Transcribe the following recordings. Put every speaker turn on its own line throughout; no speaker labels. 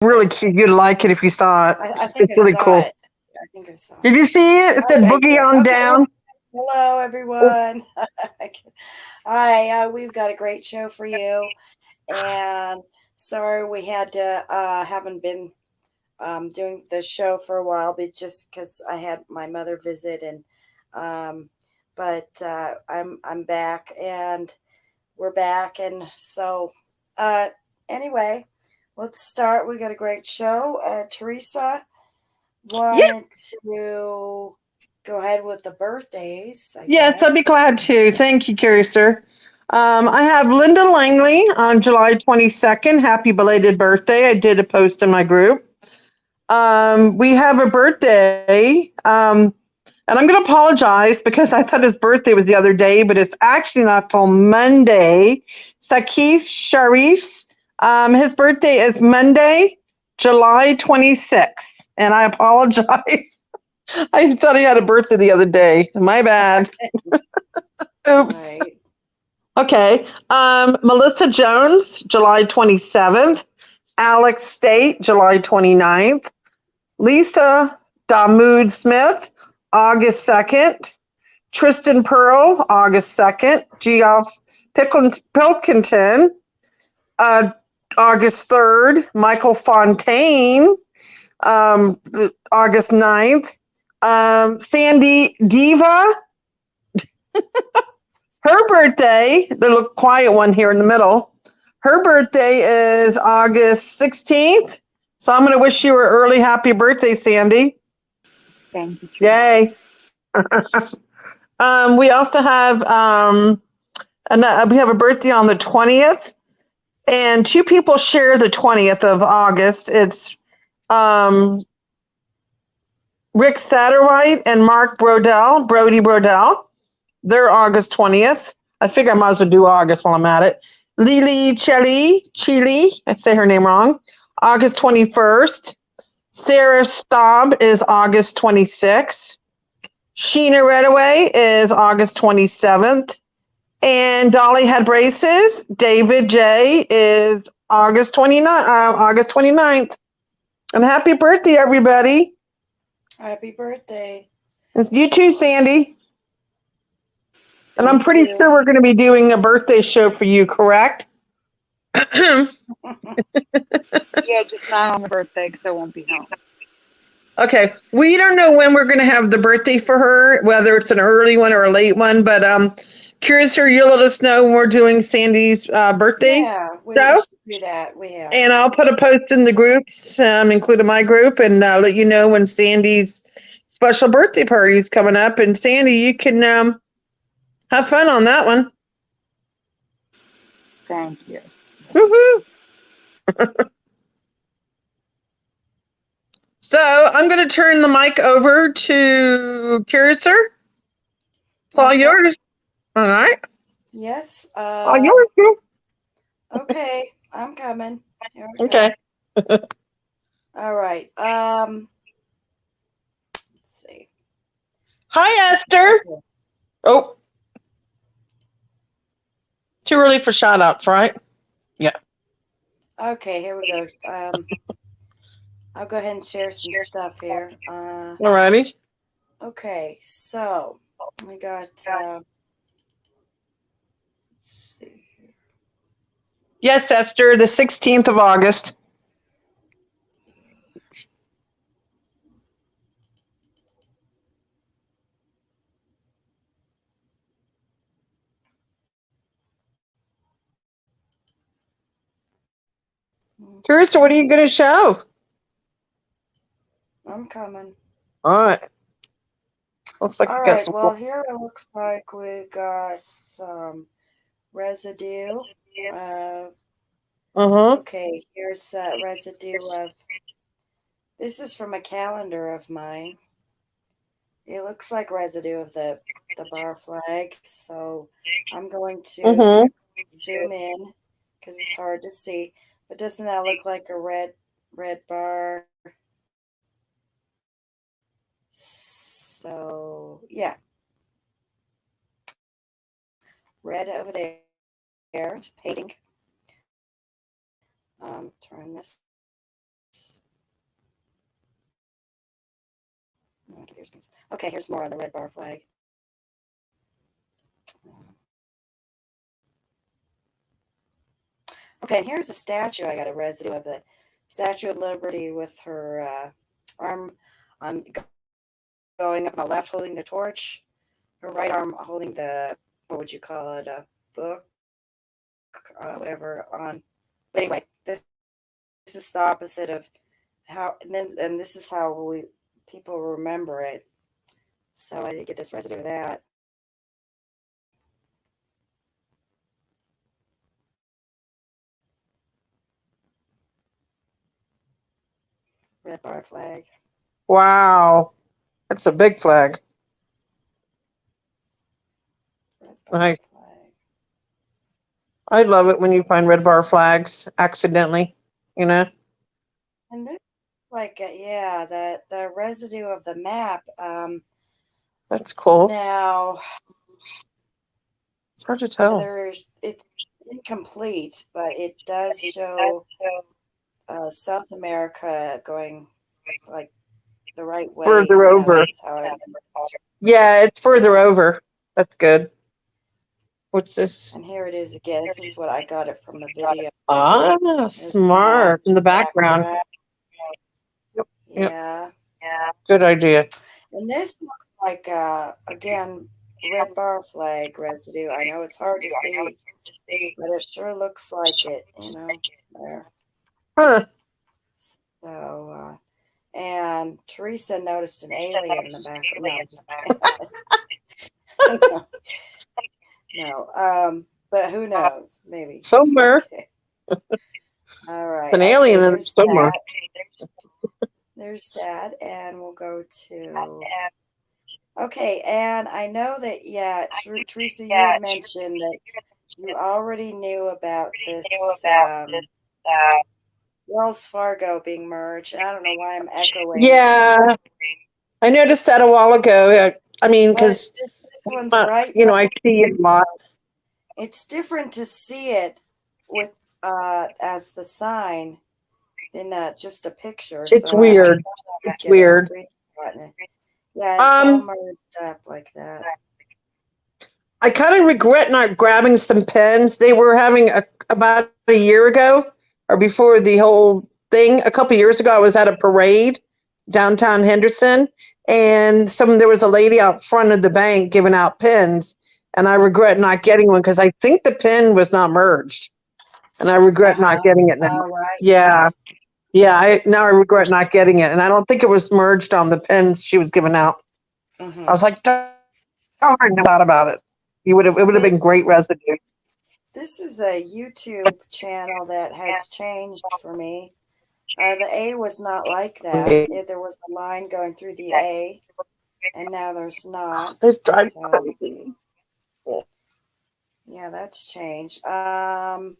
really cute. You'd like it if you saw it.
I think
It's
I
really
saw
cool.
it. I think I saw it.
Did you see it? It
Oh
said
yeah, I
boogie
did.
on
Okay. Well,
down.
hello
Oh,
everyone. Hi. We've got a great show for you, and sorry we had to haven't been doing the show for a while, but just because I had my mother visit, and um, but I'm back, and we're back, and so uh, anyway, let's start. We got a great show. Teresa
yeah.
wanted to go ahead with the birthdays, I
Yes, I'd be
guess.
glad to. Thank you, Curiouser. I have Linda Langley on July 22nd. Happy belated birthday. I did a post in my group. We have a birthday. And I'm going to apologize because I thought his birthday was the other day, but it's actually not till Monday. Sakis Sharis. His birthday is Monday, July 26th. And I apologize. I thought he had a birthday the other day. My bad. Oops.
Right.
Okay. Melissa Jones, July 27th. Alex State, July 29th. Lisa Damoud Smith, August 2nd. Tristan Pearl, August 2nd. Geoff Pilkington, uh, August 3rd. Michael Fontaine, August 9th. Sandy Diva, her birthday, the little quiet one here in the middle, her birthday is August 16th. So I'm going to wish you an early happy birthday, Sandy.
Thank you, Teresa.
Yay. We also have we have a birthday on the 20th, and two people share the 20th of August. It's um, Rick Satterwhite and Mark Brody Brodell. They're August 20th. I figure I might as well do August while I'm at it. Lily Chili, I say her name wrong, August 21st. Sarah Staub is August 26th. Sheena Redaway is August 27th. And Dolly Had Braces, David J. is August 29th. And happy birthday, everybody.
Happy birthday.
It's you too, Sandy. And I'm
Thank
pretty
you.
sure we're going to be doing a birthday show for you, correct?
Yeah, just not on the birthday because I won't be home.
Okay. We don't know when we're going to have the birthday for her, whether it's an early one or a late one, but curious her, you'll let us know when we're doing Sandy's birthday
Yeah, we
show.
should do that. We have
And
to.
I'll put a post in the groups, including my group, and let you know when Sandy's special birthday party is coming up. And Sandy, you can have fun on that one.
Thank you.
Woohoo! So I'm going to turn the mic over to Curiouser. All
Okay.
yours. All right.
Yes.
All yours. Girl.
Okay. I'm coming. Here I
Okay.
go. All right. Let's see.
Hi, Esther.
Okay.
Oh, too early for shout outs, right? Yeah.
Okay, here we go. I'll go ahead and share some stuff here.
All righty.
Okay, so I got let's see.
Yes, Esther, the 16th of August. Curiouser, what are you going to show?
I'm coming.
All right. Looks like
All
we got
right,
some.
well, here it looks like we got some residue. Uh,
Uh-huh.
okay, here's residue of, this is from a calendar of mine. It looks like residue of the bar flag, so I'm going to
Uh-huh.
zoom in because it's hard to see. But doesn't that look like a red bar? So yeah, red over there. It's painting. Turn this. So yeah. Okay, here's more on the red bar flag. Okay, and here's a statue. I got a residue of the Statue of Liberty with her arm on going up on the left, holding the torch. Her right arm holding the, what would you call it, a book, whatever. On, but anyway, this is the opposite of how, and this is how people remember it. So I did get this residue of that. Red bar flag.
Wow. That's a big flag.
Red bar
Nice.
flag.
I love it when you find red bar flags accidentally, you know?
And this is like, the residue of the map.
That's cool.
Now,
It's hard to tell.
it's incomplete, but it does show South America going like the right way.
Further over.
This is how I remember.
Yeah, it's further over. That's good. What's this?
And here it is again. This is what I got it from the video.
Ah, smart. In the background. Yep.
Yeah.
Good idea.
And this looks like, again, red bar flag residue. I know it's hard to see, but it sure looks like it, there.
Huh.
So, and Teresa noticed an alien in the background. No, I'm just kidding. No, but who knows? Maybe.
Somewhere.
Okay. All right.
An alien in somewhere.
There's that. And we'll go to... Okay, and I know that, Teresa, you had mentioned that you already knew about this Wells Fargo being merged. I don't know why I'm echoing.
Yeah. I noticed that a while ago. I mean, because,
this one's right.
I see it a lot.
It's different to see it with as the sign than just a picture.
It's weird. It's weird.
Yeah, it's all merged up like that.
I kind of regret not grabbing some pens. They were having about a year ago, or before the whole thing. A couple years ago, I was at a parade downtown Henderson, and there was a lady out front of the bank giving out pens, and I regret not getting one because I think the pen was not merged, and I regret not getting it now.
Right.
Yeah. Now I regret not getting it, and I don't think it was merged on the pens she was giving out.
Mm-hmm.
I was like, I thought about it. It would have been great residue.
This is a YouTube channel that has changed for me. The A was not like that. There was a line going through the A, and now there's not.
This drives
crazy. Yeah, that's changed. Let's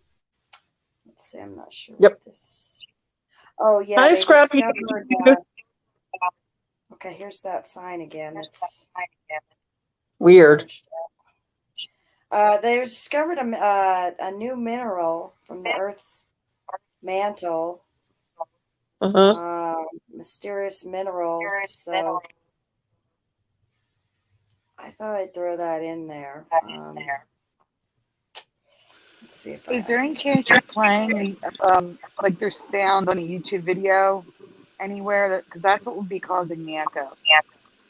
see. I'm not sure.
Yep.
What this. Oh yeah.
Nice scrappy.
Okay, here's that sign again. It's
weird.
They discovered a new mineral from the Earth's mantle. Mysterious mineral. So I thought I'd throw that in there. Let's see if
is there any chance you're playing like there's sound on a YouTube video anywhere? Because that's what would be causing the echo.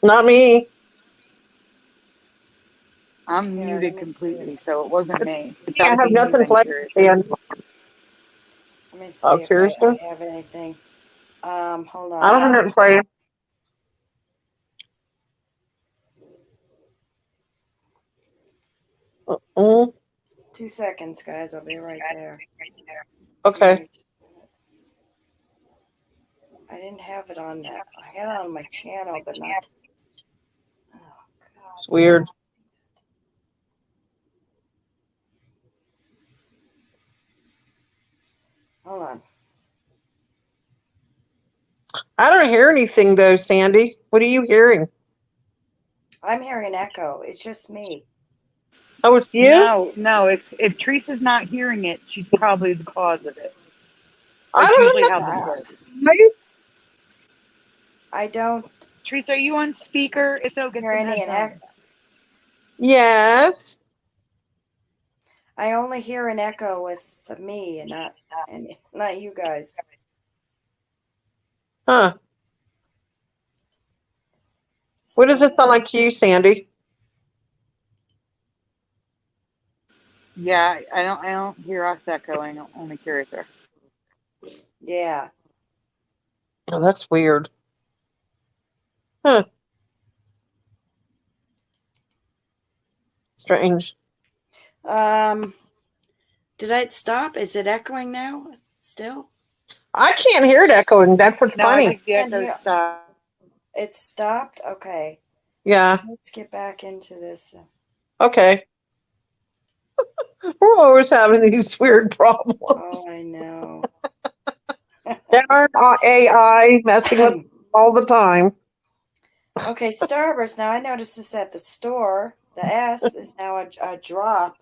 Not me.
I'm muted completely, so it wasn't me.
I have nothing played.
Let me see if
seriously?
I have anything. Hold on.
I don't have nothing played. Mm-hmm.
2 seconds, guys. I'll be right there.
Okay.
I didn't have it on that. I had it on my channel, but not. Oh, God.
It's weird.
Hold on.
I don't hear anything though, Sandy. What are you hearing?
I'm hearing an echo. It's just me.
Oh, it's you?
No. If Teresa's not hearing it, she's probably the cause of it.
I
That's
don't
usually
know.
how this works.
I don't.
Teresa, are you on speaker? If so, get
Hear
some
any
headphones.
Yes.
I only hear an echo with me and not you guys.
Huh. What does it sound like to you, Sandy?
Yeah, I don't hear us echoing. Only Curiouser.
Yeah.
Oh, that's weird. Huh. Strange.
Did it stop? Is it echoing now? Still?
I can't hear it echoing. That's what's
No, I
funny.
think the
And
echo
here,
stopped.
it stopped? Okay.
Yeah.
Let's get back into this.
Okay. We're always having these weird problems.
Oh, I know.
Darn AI messing with us all the time.
Okay, Starburst. Now I noticed this at the store. The S is now a drop.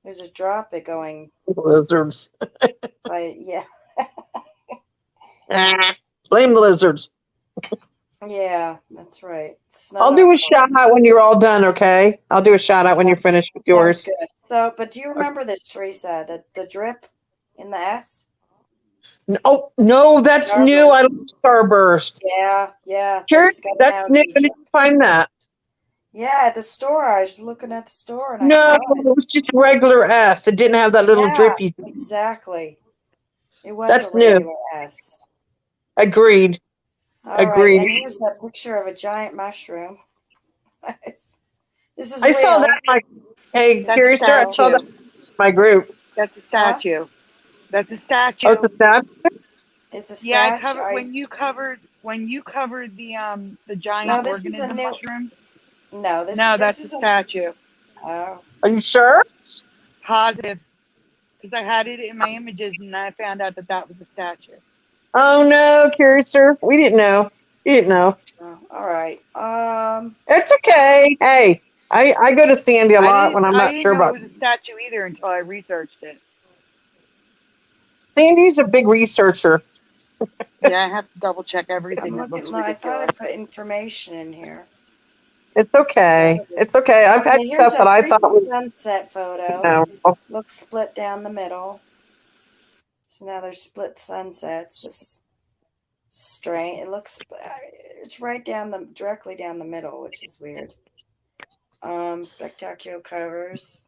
There's a drop it going
Lizards.
by, yeah.
Ah, blame the lizards.
Yeah, that's right. It's
I'll
not
do
our
a shout
fault.
out when you're all done, okay? I'll do a shout out when you're finished with
Sounds
yours.
good. So, but do you remember this, Teresa? The drip in the S?
Oh, no, that's new.
Starburst.
I love Starburst.
Yeah.
Sure,
This got
that's
now to
new.
be
I didn't find that.
Yeah, at the store. I was looking at the store and I
No,
saw
it
it.
was just regular S. It didn't have that little
Yeah,
drippy.
exactly. It was a
That's new.
regular S.
Agreed.
All right,
Agreed.
and here's that picture of a giant mushroom. This is
I saw
real.
that. Like, hey,
That's a
Curious, I saw that
statue.
in my group.
That's a
Huh?
statue. That's a
Oh, it's
statue.
a statue?
It's a
Yeah, I
statue.
covered when you covered the
No,
giant
this is a
organism
new.
mushroom.
No,
No,
this
that's a
is a.
statue.
Oh,
Are you sure?
Positive, because I had it in my images and I found out that that was a statue.
Oh, no, Curious. We didn't know. You didn't know.
all right.
It's okay. Hey, I go to Sandy a lot when I'm
I
not
didn't
sure
know it
about.
was a statue either until I researched it.
Sandy's a big researcher.
Yeah, I have to double check everything
I'm
that looks
looking. I thought I
ridiculous.
put information in here.
It's okay. It's okay. I've had
Okay, here's
stuff
a
that I thought
freaking
was,
sunset photo.
no.
Looks split down the middle. So now there's split sunsets. This strange. It looks. It's right down directly down the middle, which is weird. Spectacular colors.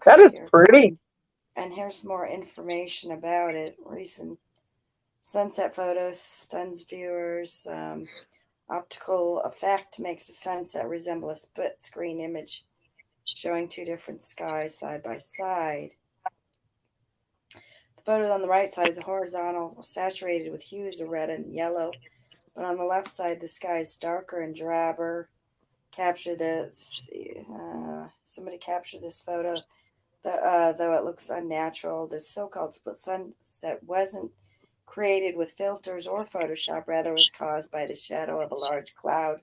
That
Okay,
is
here.
pretty.
And here's more information about it. Recent sunset photos stuns viewers. Optical effect makes a sunset resemble a split screen image showing two different skies side by side. The photo on the right side is horizontal, saturated with hues of red and yellow, but on the left side, the sky is darker and drabber. Capture this. Somebody captured this photo, though it looks unnatural. This so-called split sunset wasn't created with filters or Photoshop, rather was caused by the shadow of a large cloud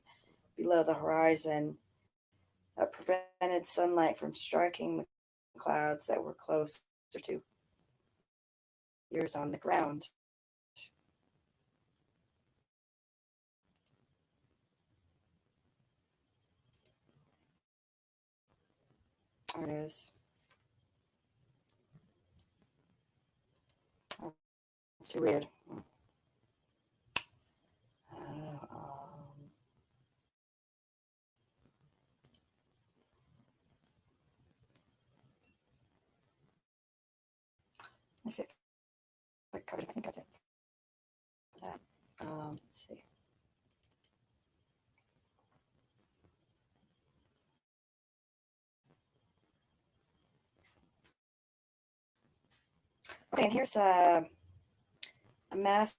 below the horizon that prevented sunlight from striking the clouds that were closer to yours on the ground. There it is. Oh, it's too weird. Let's see. I covered it. I think that's it. That. Let's see. Okay, and here's a mass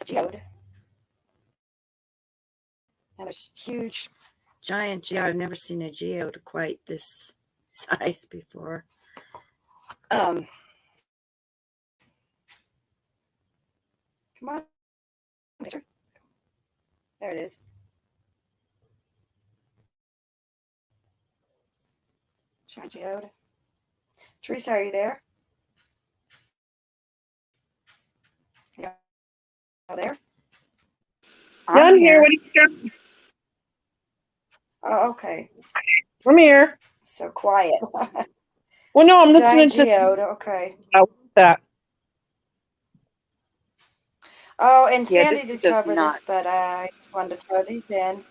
geode. And there's huge, giant geode. I've never seen a geode quite this size before. Come on, picture. There it is. Giant geode. Teresa, are you there? Yeah, there.
Yeah, I'm here. What do you got?
Oh, okay.
I'm here.
So quiet.
Well, no, I'm listening
Giant
to
geode. Okay.
that.
Oh, and
Yeah,
Sandy
this is
did
just
cover this, but
nuts.
I just wanted to throw these in.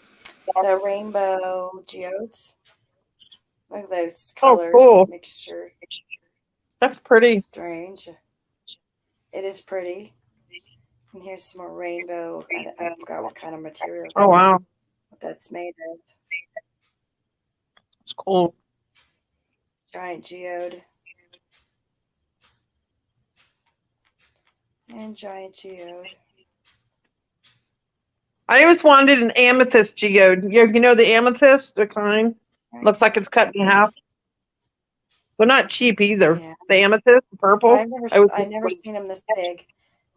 The rainbow geodes. Look at those
Oh,
colors.
cool.
Mixture.
That's pretty.
Strange. It is pretty. And here's some more rainbow. I forgot what kind of material
Oh, wow.
what that's made of.
It's cool.
Giant geode. And giant geode.
I always wanted an amethyst geode. You know the amethyst, the kind? Looks like it's cut in half. They're not cheap either.
Yeah.
The amethyst, the purple.
I never seen them this big.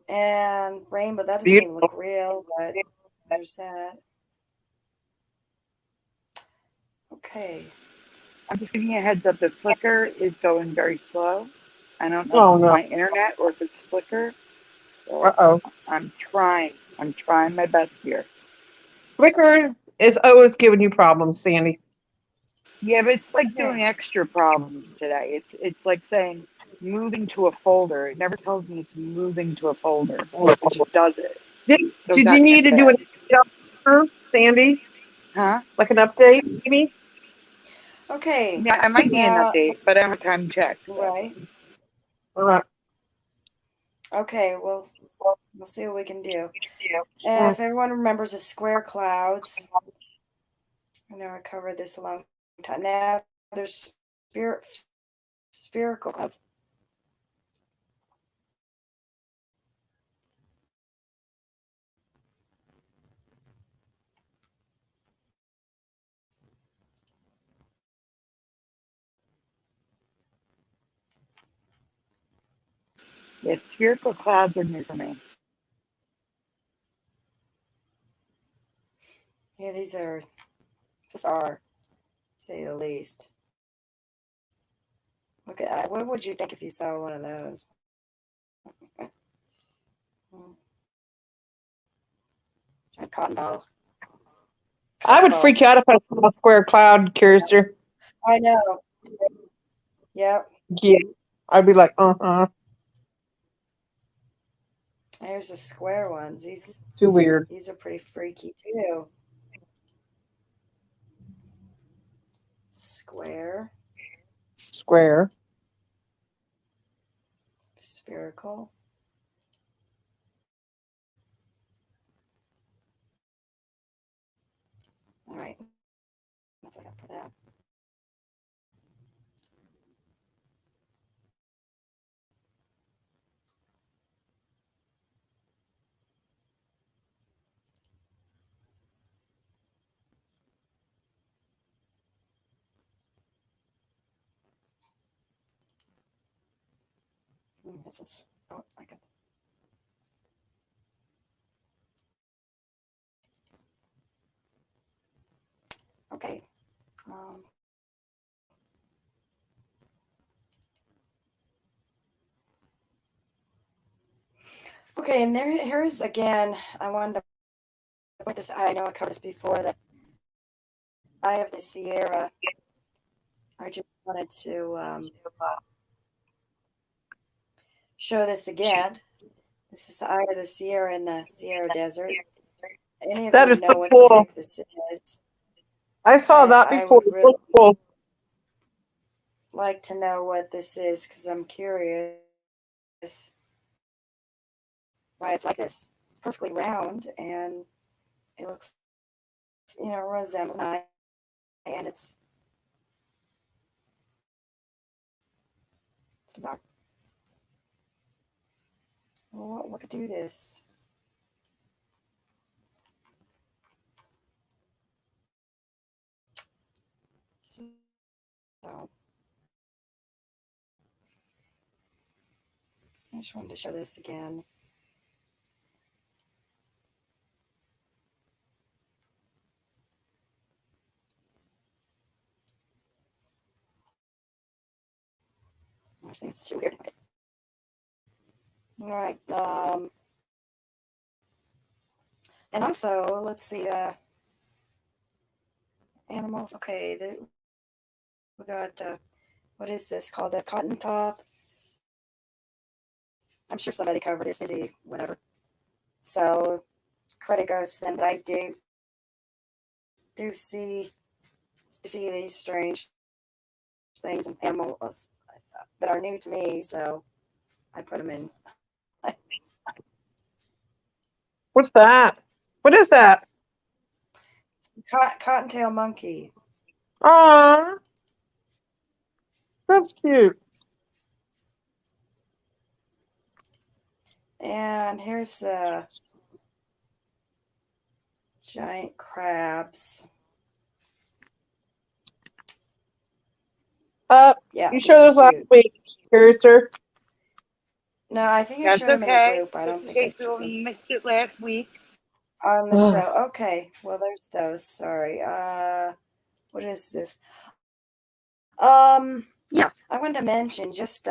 And rainbow, that doesn't even
Beautiful.
look real, but there's that. Okay.
I'm just giving you a heads up. The Flickr is going very slow. I don't know if
Oh,
it's
no.
my internet or if it's Flickr. So
Uh-oh.
I'm trying. I'm trying my best here.
Flickr is always giving you problems, Sandy.
Yeah, but it's like
Yeah.
doing extra problems today. It's like saying moving to a folder. It never tells me it's moving to a folder. It just does it.
Did
So
you
that's
need to do an update, Sandy?
Huh?
Like an update, maybe?
Okay.
Yeah, I might need an
Now,
update, but I don't have time to check. So.
right.
All right.
Okay, well, we'll see what we can do. If everyone remembers the square clouds, I know I covered this a long time. Now there's spherical clouds.
Yeah, spherical clouds are new for me.
Yeah, these are bizarre, to say the least. Look at that. What would you think if you saw one of those? Giant cotton ball.
I would freak out if I saw a square cloud, Curiouser.
I know. Yep.
Yeah. I'd be like, uh-huh.
There's the square ones.
Too weird.
These are pretty freaky too. Square,
Square.
spherical. All right. That's what I got for that. This is, oh, I got. Okay. Okay, and here's again. I wanted to put this. I know I covered this before. That Eye of the Sierra. I just wanted to show this again. This is the Eye of the Sierra in the Sierra Desert. Any of
That
you
is
know
so
what
cool.
the heck this is?
I saw that
I
before.
would really
It's cool.
like to know what this is because I'm curious why it's like this. It's perfectly round and it looks, resembles an eye, and it's bizarre. Well, what could do this? So, I just wanted to show this again. I just think it's too weird. Okay. All right. And also, let's see, animals. Okay, we got, what is this called? A cotton top. I'm sure somebody covered this, busy, whatever. So credit goes to them, but I do see these strange things and animals that are new to me, so I put them in.
What's that? What is that?
Cottontail monkey.
Aw, that's cute.
And here's the giant crabs. Yeah,
You
these
showed
are
us last
cute.
week, Curiouser.
No, I think I
That's
showed them in a
okay.
group. I don't
Just in
think I
case
showed
we
them
missed it last week.
on the show. Okay, well, there's those. Sorry. What is this? Yeah, I wanted to mention just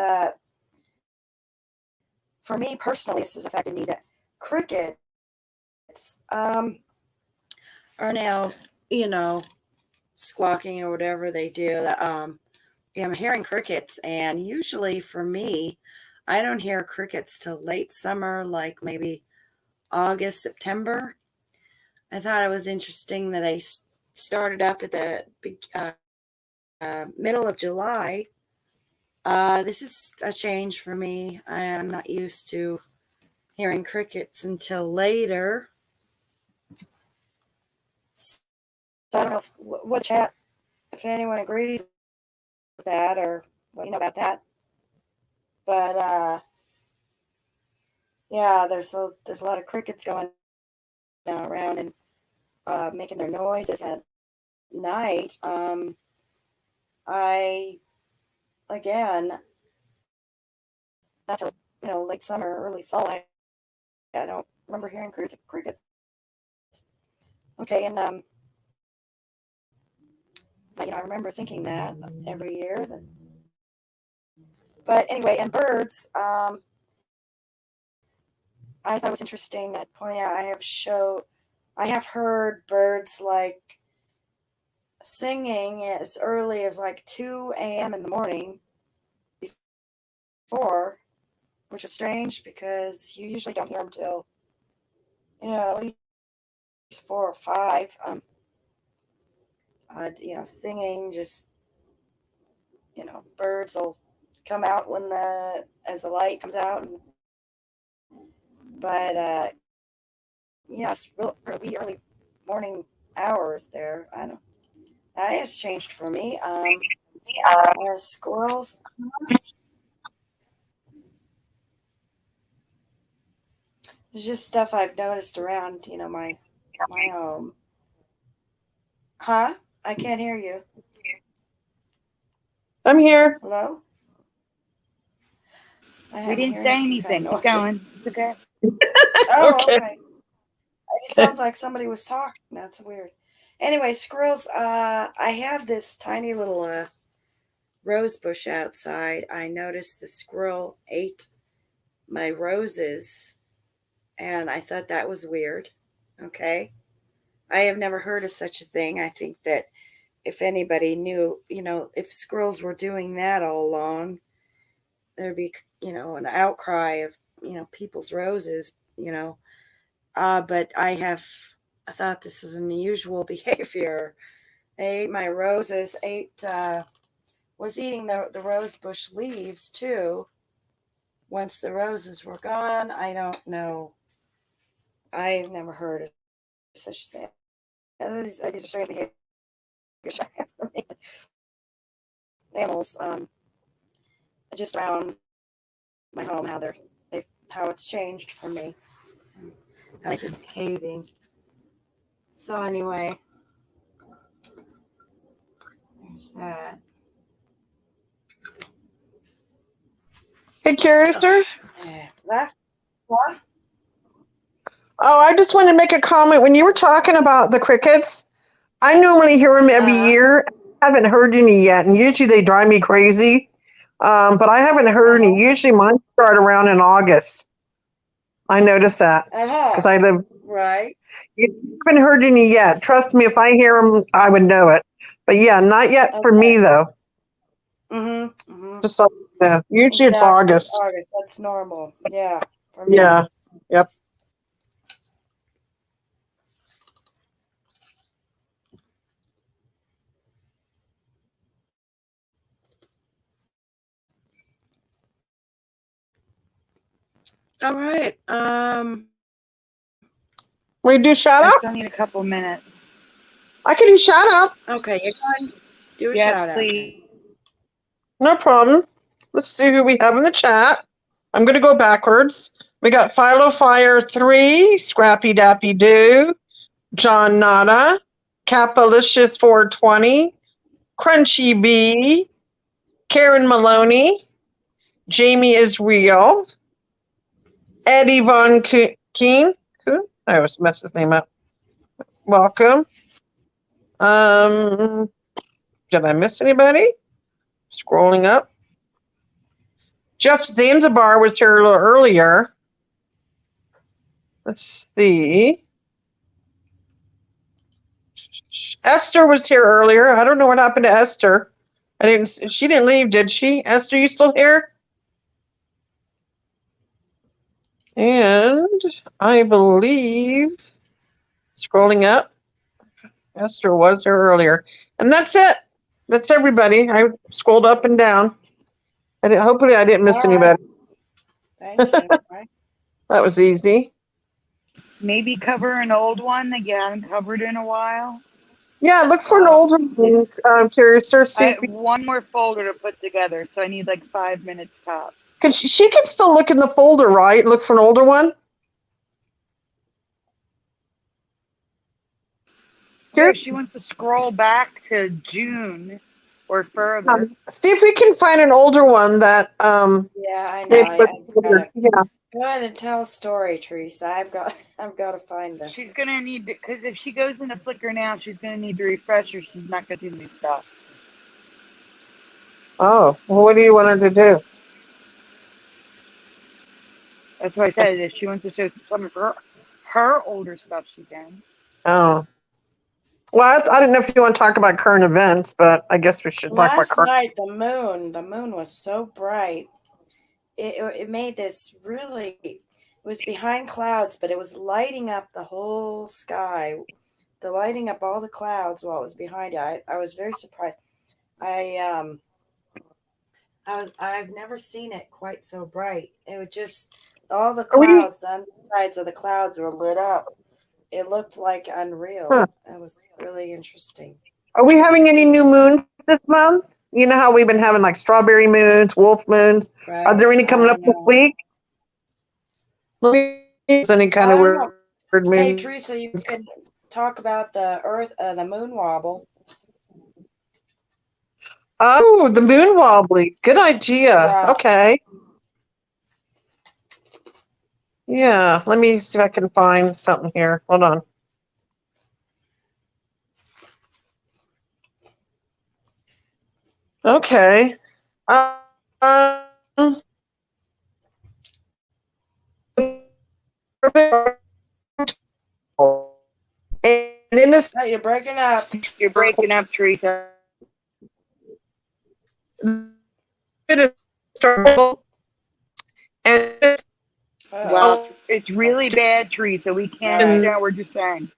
for me personally, this has affected me that crickets are now, squawking or whatever they do. I'm hearing crickets, and usually for me, I don't hear crickets till late summer, like maybe August, September. I thought it was interesting that they started up at the middle of July. This is a change for me. I am not used to hearing crickets until later. So I don't know what chat, if anyone agrees with that or what you know about that. But yeah, there's a lot of crickets going around and making their noises at night. I again, not till late summer, early fall. I don't remember hearing crickets. Okay, and I remember thinking that every year. But anyway, and birds. I thought it was interesting. I'd point out I have heard birds like singing as early as like 2 a.m. in the morning before, which was strange because you usually don't hear them till at least 4 or 5. Singing, just birds will come out as the light comes out, but it's really early morning hours there. I don't. That has changed for me. Squirrels. It's just stuff I've noticed around, my home. Huh? I can't hear you.
I'm here.
Hello?
We
I'm
didn't
hearing
say
some kind
anything.
of
Keep
noises.
going. It's okay.
Oh,
Okay.
okay. It sounds like somebody was talking. That's weird. Anyway, squirrels. I have this tiny little rose bush outside. I noticed the squirrel ate my roses, and I thought that was weird. Okay. I have never heard of such a thing. I think that if anybody knew, if squirrels were doing that all along, there'd be, an outcry of, people's roses, but I thought this is unusual behavior. They ate my roses, was eating the rose bush leaves too. Once the roses were gone, I don't know. I've never heard of such thing. These are strange behaviors for me. Animals, just around my home, how it's changed for me, and how they're behaving. So anyway, there's that.
Hey, Curiouser.
Last one.
Oh, I just wanted to make a comment. When you were talking about the crickets, I normally hear them every year. I haven't heard any yet, and usually they drive me crazy. But I haven't heard any. Usually mine start around in August. I noticed that because I live
Right.
You haven't heard any yet. Trust me, if I hear them, I would know it. But yeah, not yet for
Okay.
me though.
Mm-hmm. Mm-hmm.
Just like usually it's
Exactly.
August.
August. That's normal. Yeah. For me.
Yeah. Yep.
All right.
We do shout
I
out.
still need a couple minutes.
I can do shout out.
Okay. You're going to do a
Yes,
shout out.
please.
No problem. Let's see who we have in the chat. I'm going to go backwards. We got Philo Fire 3, Scrappy Dappy Doo, John Nada, Capalicious 420, Crunchy Bee, Karen Maloney, Jamie is real, Eddie Von Keen. I always mess his name up. Welcome. Did I miss anybody? Scrolling up. Jeff Zanzibar was here a little earlier. Let's see. Esther was here earlier. I don't know what happened to Esther. She didn't leave, did she? Esther, you still here? And I believe, scrolling up, Esther was here earlier. And that's it. That's everybody. I scrolled up and down. Hopefully I didn't miss
All right.
anybody.
Thank you. Right.
That was easy.
Maybe cover an old one that you haven't covered in a while.
Yeah, look for an older one. Curious to see.
I have one more folder to put together, so I need like 5 minutes top.
She can still look in the folder, right? Look for an older one.
Yeah, she wants to scroll back to June or further.
See if we can find an older one that
Yeah, I know.
yeah.
Go ahead and tell a story, Teresa. I've got to find them.
She's gonna need, because if she goes into Flickr now, she's gonna need the refresher. She's not gonna see the new stuff.
Oh, well, what do you want her to do?
That's why I said if she wants to show some of her older stuff, she can.
Oh. Well, I didn't know if you want to talk about current events, but I guess we should talk about
Last
current.
night, the moon was so bright. It made this really. It was behind clouds, but it was lighting up the whole sky. The lighting up all the clouds while it was behind it. I was very surprised. I've never seen it quite so bright. It was just all the clouds, the undersides of the clouds were lit up. It looked like unreal.
Huh.
It was really interesting.
Are we having any new moons this month? You know how we've been having like strawberry moons, wolf moons.
Right?
Are there any coming up this week? Any kind of weird moon?
Hey, Teresa, you could talk about the moon wobble.
Oh, the moon wobbly. Good idea. Yeah. Okay. Yeah, let me see if I can find something here. Hold on. Okay. And in this,
you're breaking up.
You're breaking up, Teresa. Well, it's really bad, Teresa. We can't understand what you're saying.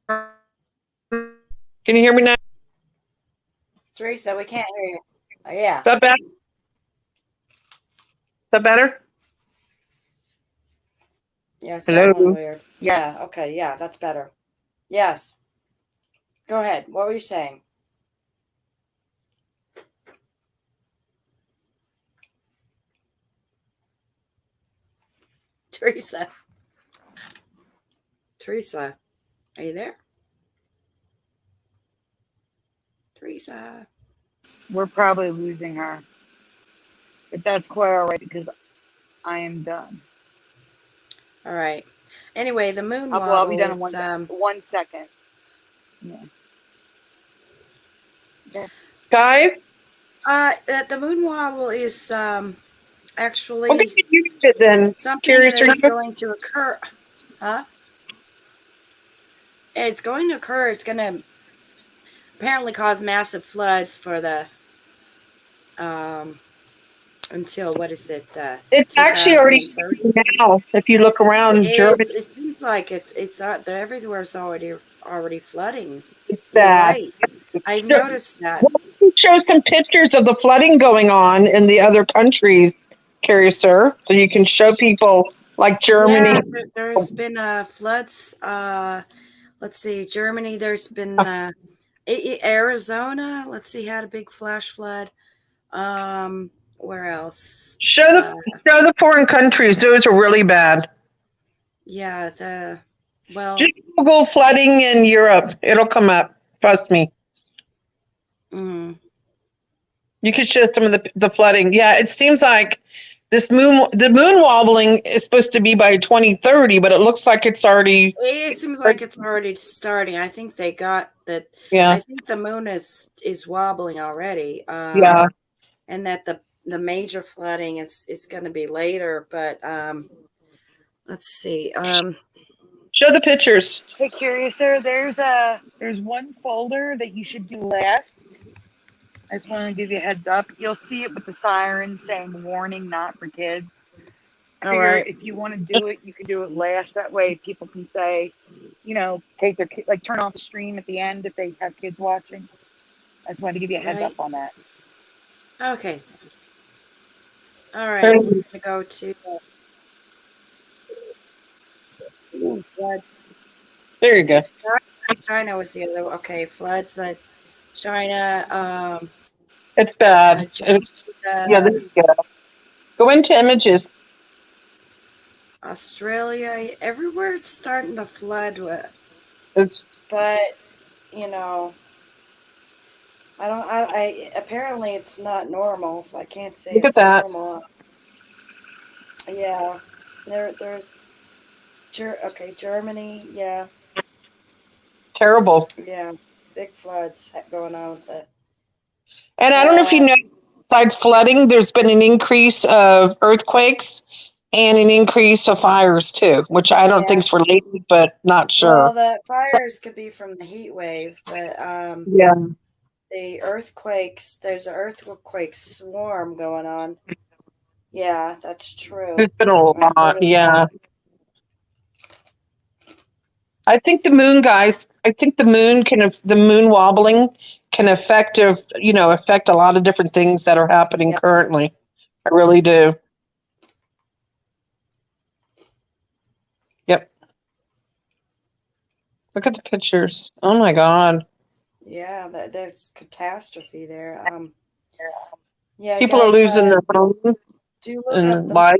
Can you hear me now?
Teresa, we can't hear you. Yeah.
Is that better? Is that better?
Yes.
Hello.
Weird. Yes. Yeah. Okay. Yeah, that's better. Yes. Go ahead. What were you saying? Teresa, are you there? Teresa.
We're probably losing her. But that's quite all right because I am done.
All right. Anyway, the moon wobble
I'll be done in 1 second. Yeah.
Guys?
The moon wobble is actually
something that is going to occur.
Huh? It's going to occur. It's going to apparently cause massive floods for the until what is it?
It's actually already
2030.
now. If you look around Germany,
It seems like it's everywhere's already flooding.
it's
You're
bad.
right. I've noticed that.
Well, we show some pictures of the flooding going on in the other countries, Curious Sir, so you can show people like Germany.
Yeah, there's been floods. Let's see, Germany. There's been Arizona. Let's see, had a big flash flood. Where else?
Show the foreign countries. Those are really bad.
Yeah,
Just Google flooding in Europe. It'll come up. Trust me.
Mm.
You could show some of the flooding. Yeah, it seems like the moon wobbling is supposed to be by 2030, but it looks like it's already.
It seems like it's already starting. I think they got that.
Yeah.
I think the moon is wobbling already.
Yeah.
And that the major flooding is going to be later. But let's see.
Show the pictures.
Hey, Curiouser, there's one folder that you should do last. I just want to give you a heads up. You'll see it with the siren saying "warning, not for kids." I figure
right.
if you want to do it, you can do it last. That way, people can say, take their kid, like turn off the stream at the end if they have kids watching. I just wanted to give you a heads up on that.
Okay. All right. I'm going to go to. Flood.
There you go.
China was the other. Okay, floods. China.
It's bad. Yeah, there you go. Go into images.
Australia. Everywhere it's starting to flood. But I apparently it's not normal, so I can't say
Look
it's
at that.
normal. Yeah, they're okay. Germany, yeah,
Terrible.
yeah, big floods going on with it.
And I don't know if you know, besides flooding, there's been an increase of earthquakes and an increase of fires too, which I don't think is related, but not sure.
Well, the fires could be from the heat wave, but
Yeah.
the earthquakes. There's an earthquake swarm going on. Yeah, that's true.
There's been a lot. Yeah. I think the moon, guys. I think the moon wobbling can affect a lot of different things that are happening currently. I really do. Yep. Look at the pictures. Oh my God.
Yeah, there's catastrophe there. Yeah,
People
guys,
are losing their phones
do look
and
up the
life.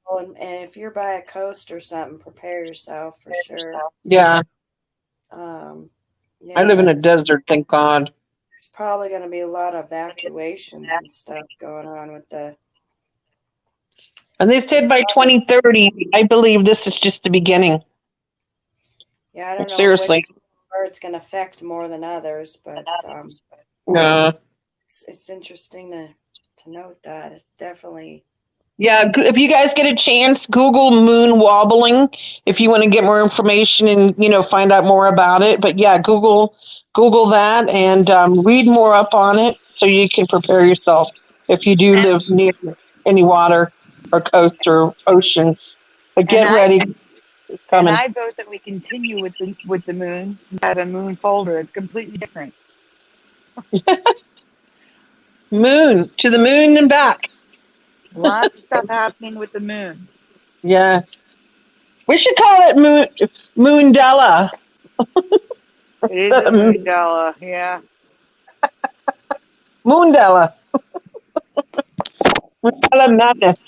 and if you're by a coast or something, prepare yourself for sure.
Yeah.
Yeah,
I live in a desert, thank God.
there's probably going to be a lot of evacuations and stuff going on with the.
And they said by 2030, I believe this is just the beginning.
Yeah, I don't know
Seriously.
where it's going to affect more than others, but
Yeah.
it's interesting to note that. It's definitely.
Yeah, if you guys get a chance, Google moon wobbling if you want to get more information and find out more about it. But yeah, Google that and read more up on it so you can prepare yourself if you do live near any water or coast or ocean. But get ready, it's coming.
And I vote that we continue with the moon since I had a moon folder. It's completely different.
Moon to the moon and back.
Lots of stuff happening with the moon.
Yeah. We should call it Moondella.
It is a Moondella, yeah.
Moondella. Moondella madness.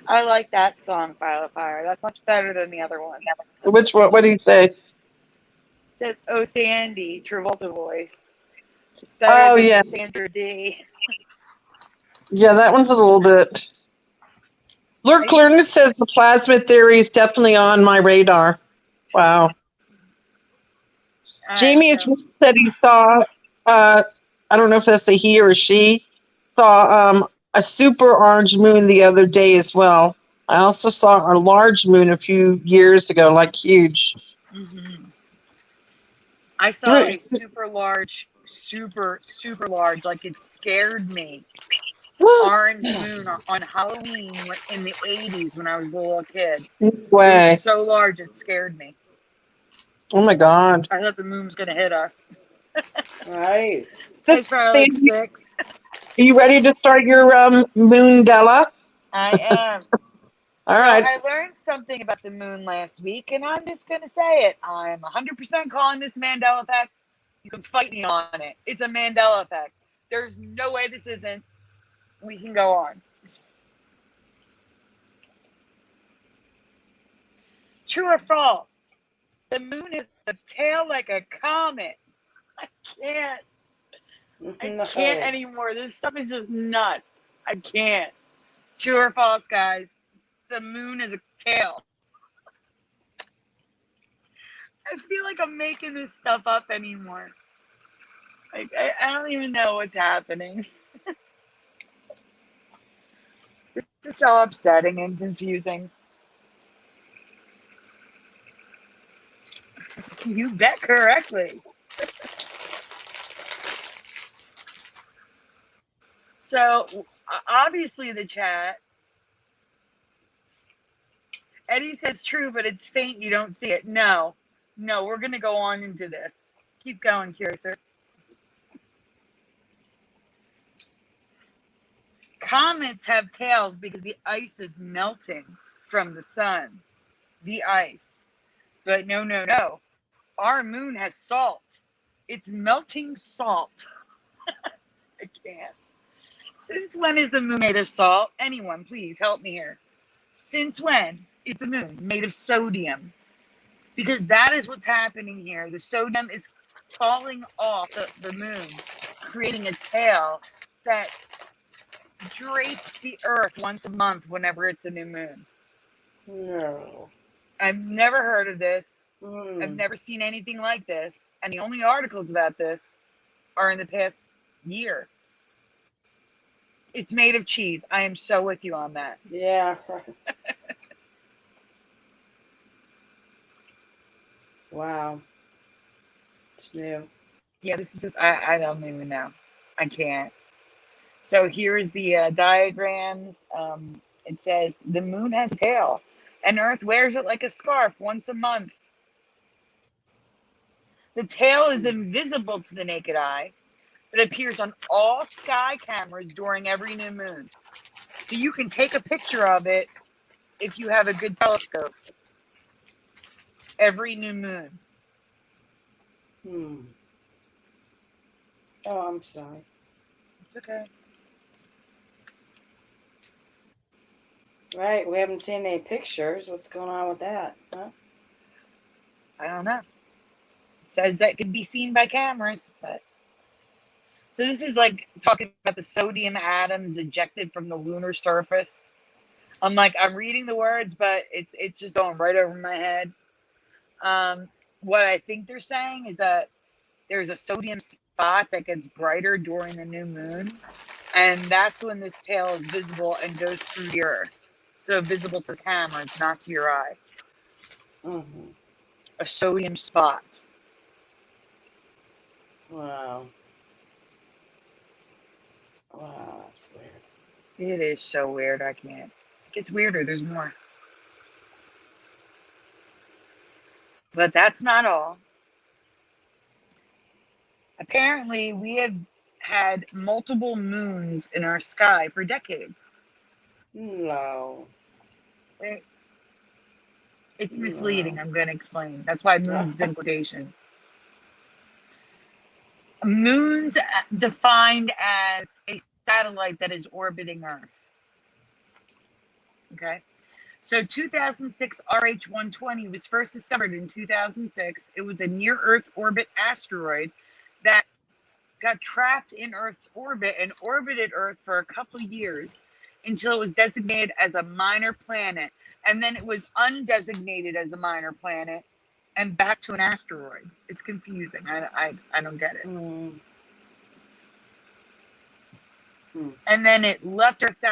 I like that song, Fire Fire. That's much better than the other one.
What do you say?
It says, "Oh, Sandy," Travolta voice. It's better than Sandra D.
Yeah, that one's a little bit. Lurk Learned says the plasma theory is definitely on my radar. Wow. Jamie said he saw
I don't know if that's a he or a she, saw a super orange moon the other day as well. I also saw a large moon a few years ago, like huge.
Mm-hmm. I saw a super large, super large, like it scared me, orange moon on Halloween in the 80s when I was a little kid.
No
It was
way.
so large, it scared me.
Oh my God.
I thought the moon was going to hit us.
Right.
I was probably like 6.
Are you ready to start your Moondella?
I am.
All
So
right.
I learned something about the moon last week, and I'm just going to say it. I'm 100% calling this Mandela Effect. You can fight me on it. It's a Mandela Effect. There's no way this isn't. We can go on. True or false? The moon has a tail like a comet. I can't. I
No.
can't anymore. This stuff is just nuts. I can't. True or false, guys? The moon is a tail. I feel like I'm making this stuff up anymore. Like I don't even know what's happening. This is so upsetting and confusing. You bet correctly. So obviously the chat. Eddie says true, but it's faint. You don't see it. No, we're gonna go on into this. Keep going, Curiouser. Comets have tails because the ice is melting from the sun. The ice. But no. Our moon has salt. It's melting salt. I can't. Since when is the moon made of salt? Anyone, please help me here. Since when is the moon made of sodium? Because that is what's happening here. The sodium is falling off the moon, creating a tail that drapes the earth once a month whenever it's a new moon.
No.
I've never heard of this.
Mm.
I've never seen anything like this. And the only articles about this are in the past year. It's made of cheese. I am so with you on that.
Yeah. Wow. It's new.
Yeah, this is just, I don't even know. I can't. So here's the diagrams. It says the moon has a tail and Earth wears it like a scarf once a month. The tail is invisible to the naked eye, but appears on all sky cameras during every new moon. So you can take a picture of it if you have a good telescope. Every new moon.
Oh, I'm sorry.
It's okay.
Right. We haven't seen any pictures. What's going on with that? Huh?
I don't know. It says that can be seen by cameras, but so this is like talking about the sodium atoms ejected from the lunar surface. I'm reading the words, but it's just going right over my head. What I think they're saying is that there's a sodium spot that gets brighter during the new moon, and that's when this tail is visible and goes through the earth. So visible to cameras, not to your eye.
Mm-hmm.
A sodium spot.
Wow. Wow, that's weird.
It is so weird. I can't. It gets weirder. There's more. But that's not all. Apparently, we have had multiple moons in our sky for decades.
No.
Right? It's misleading. I'm going to explain. That's why moons is in quotations. Moons defined as a satellite that is orbiting Earth. Okay. So 2006 RH-120 was first discovered in 2006. It was a near-Earth orbit asteroid that got trapped in Earth's orbit and orbited Earth for a couple of years until it was designated as a minor planet. And then it was undesignated as a minor planet and back to an asteroid. It's confusing. I don't get it. And then it left Earth's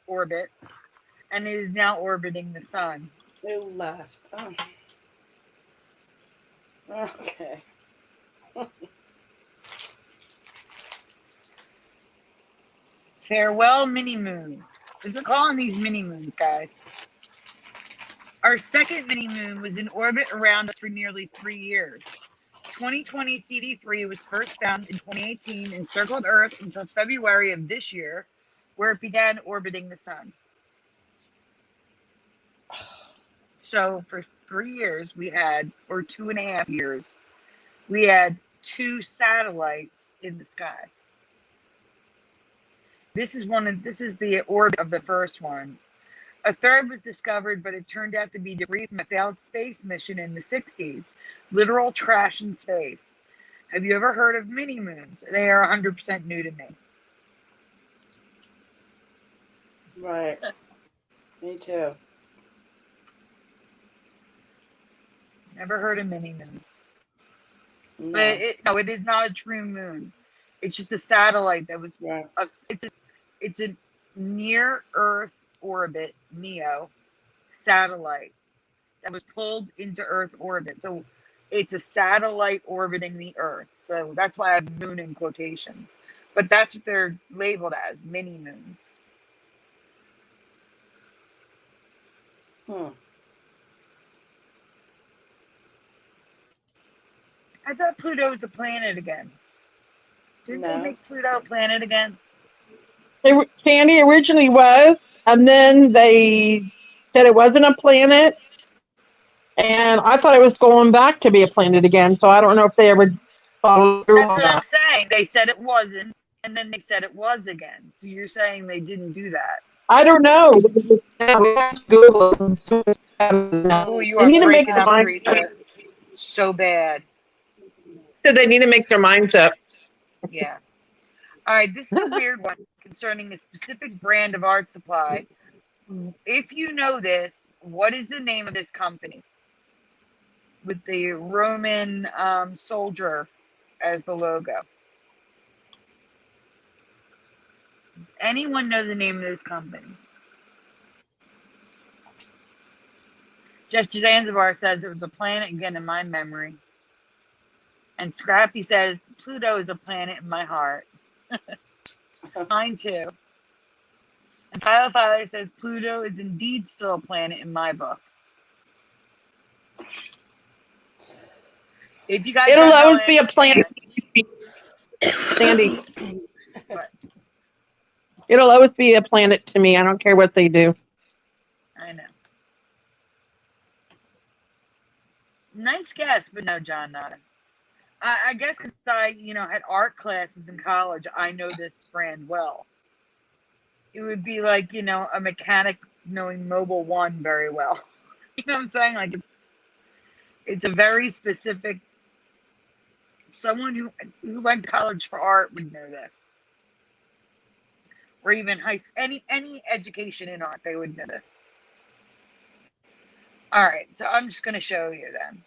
orbit, and it is now orbiting the sun.
Who left? Oh. Okay.
Farewell, mini moon. We're calling these mini moons, guys. Our second mini moon was in orbit around us for nearly 3 years. 2020 CD3 was first found in 2018 and circled Earth until February of this year, where it began orbiting the sun. So for 3 years, we had, or 2.5 years, we had 2 satellites in the sky. This is the orbit of the first one. A third was discovered, but it turned out to be debris from a failed space mission in the 60s. Literal trash in space. Have you ever heard of mini moons? They are 100% new to me.
Right. Me too.
Never heard of mini moons.
No.
But it is not a true moon. It's just a satellite that was.
Right.
It's a near Earth orbit (NEO) satellite that was pulled into Earth orbit. So it's a satellite orbiting the Earth. So that's why I have moon in quotations. But that's what they're labeled as, mini moons. I thought Pluto was a planet again. Didn't they make Pluto a planet again?
Sandy originally was, and then they said it wasn't a planet, and I thought it was going back to be a planet again. So I don't know if they ever followed through
That's
on
what I'm
that.
saying. They said it wasn't, and then they said it was again. So you're saying they didn't do that?
I don't know. We have to Google it.
Oh, you
They
are
need to make
breaking
their
up,
minds
Teresa. So bad.
So they need to make their minds up.
Yeah. All right, this is a weird one concerning a specific brand of art supply. If you know this, what is the name of this company? With the Roman soldier as the logo. Does anyone know the name of this company? Jeff Zanzibar says it was a planet again in my memory. And Scrappy says Pluto is a planet in my heart. Mine too. And Father says Pluto is indeed still a planet in my book. If you guys
It'll
don't know,
always
I
be a planet.
understand.
Sandy.
But
It'll always be a planet to me. I don't care what they do.
I know. Nice guess, but no, John, not it. I guess because I, had art classes in college, I know this brand well. It would be like, a mechanic knowing Mobile One very well. You know what I'm saying? Like it's a very specific. Someone who went to college for art would know this, or even any education in art, they would know this. All right, so I'm just going to show you then.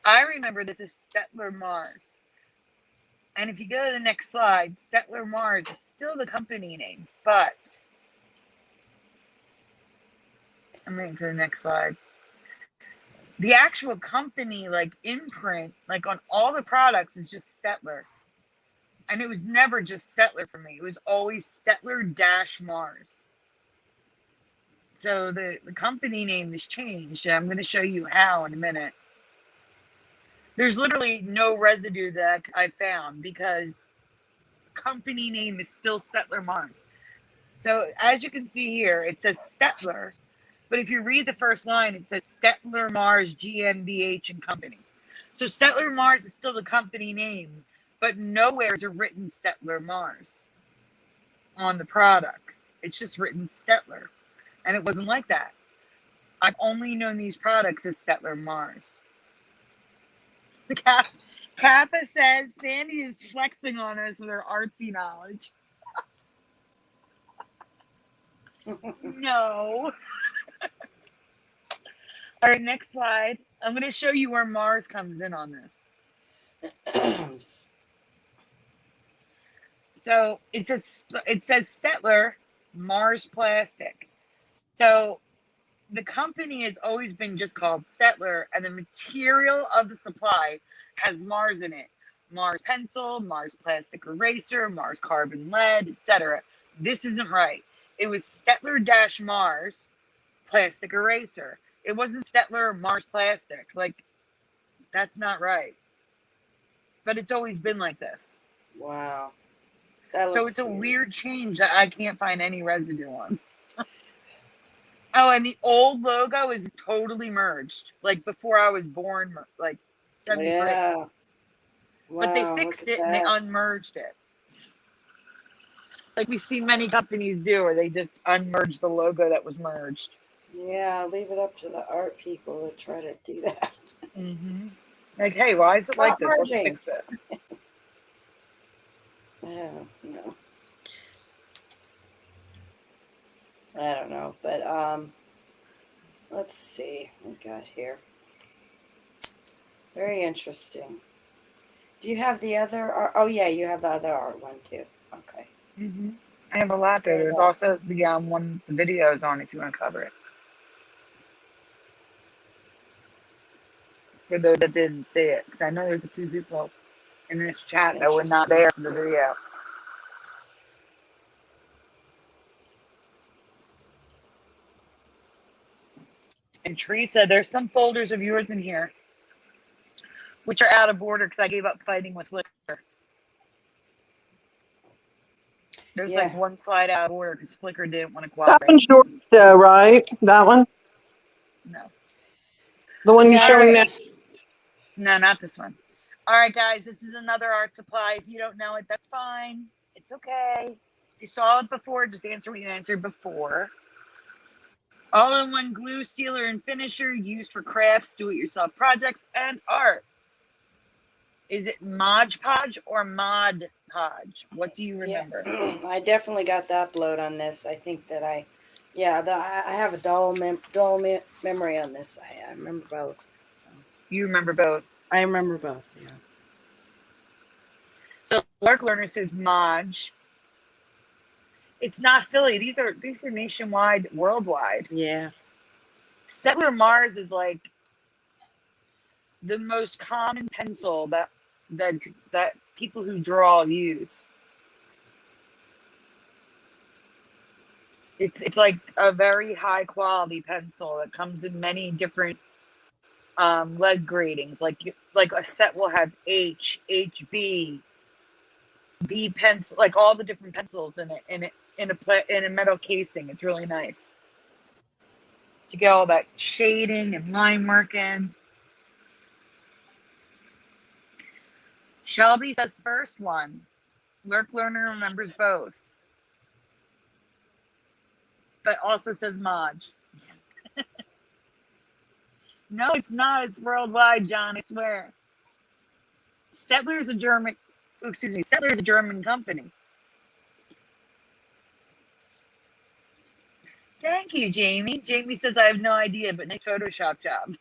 I remember this is Stettler Mars. And if you go to the next slide, Stettler Mars is still the company name, but I'm waiting for the next slide. The actual company, imprint, on all the products is just Stettler. And it was never just Stettler for me. It was always Stettler-Mars. So the company name has changed. And I'm going to show you how in a minute. There's literally no residue that I found because company name is still Stettler Mars. So as you can see here, it says Stettler, but if you read the first line, it says Stettler Mars GmbH and Company. So Stettler Mars is still the company name, but nowhere is it written Stettler Mars on the products. It's just written Stettler, and it wasn't like that. I've only known these products as Stettler Mars. Kappa says Sandy is flexing on us with her artsy knowledge. No. All right, next slide. I'm going to show you where Mars comes in on this. So it says Stettler Mars Plastic. So the company has always been just called Stettler, and the material of the supply has Mars in it. Mars pencil, Mars plastic eraser, Mars carbon lead, etc. This isn't right. It was Stettler-Mars plastic eraser. It wasn't Stettler Mars plastic. Like, that's not right. But it's always been like this.
Wow.
So it's a weird change that I can't find any residue on. Oh, and the old logo is totally merged. Like before I was born, like 73.
Yeah. Wow,
But they fixed it and they unmerged it. Like we see many companies do, where they just unmerge the logo that was merged.
Yeah, leave it up to the art people to try to do that.
Mm-hmm. Like, hey, why is it like this? Let's fix this.
Yeah, no. I don't know, but let's see what we got here. Very interesting. Do you have the other art? Oh yeah, you have the other art one too. Okay.
Mm-hmm. I have a lot there. There's also the one the videos on if you want to cover it. For those that didn't see it, because I know there's a few people in this chat that were not there for the video. And Teresa, there's some folders of yours in here, which are out of order because I gave up fighting with Flickr. There's like one slide out of order because Flickr didn't want to cooperate.
That one's yours, though, right? That one?
No.
The one you're showing now?
No, not this one. All right, guys, this is another art supply. If you don't know it, that's fine. It's okay. If you saw it before, just answer what you answered before. All-in-one glue, sealer, and finisher used for crafts, do-it-yourself projects, and art. Is it Mod Podge or Mod Podge? What do you remember?
Yeah. I definitely got the upload on this. I think that I have a dull memory on this. I remember both. So.
You remember both?
I remember both, yeah.
So Lark Learner says Modge. It's not Philly. These are nationwide, worldwide.
Yeah.
Stettler Mars is like the most common pencil that people who draw use. It's like a very high quality pencil that comes in many different lead gradings. Like a set will have H, HB, B pencil, like all the different pencils in a metal casing. It's really nice to get all that shading and line work in. Shelby says first one. Lurk Learner remembers both. But also says Modge. No, it's not. It's worldwide, John, I swear. Stettler is a German company. Thank you, Jamie. Jamie says, I have no idea, but nice Photoshop job.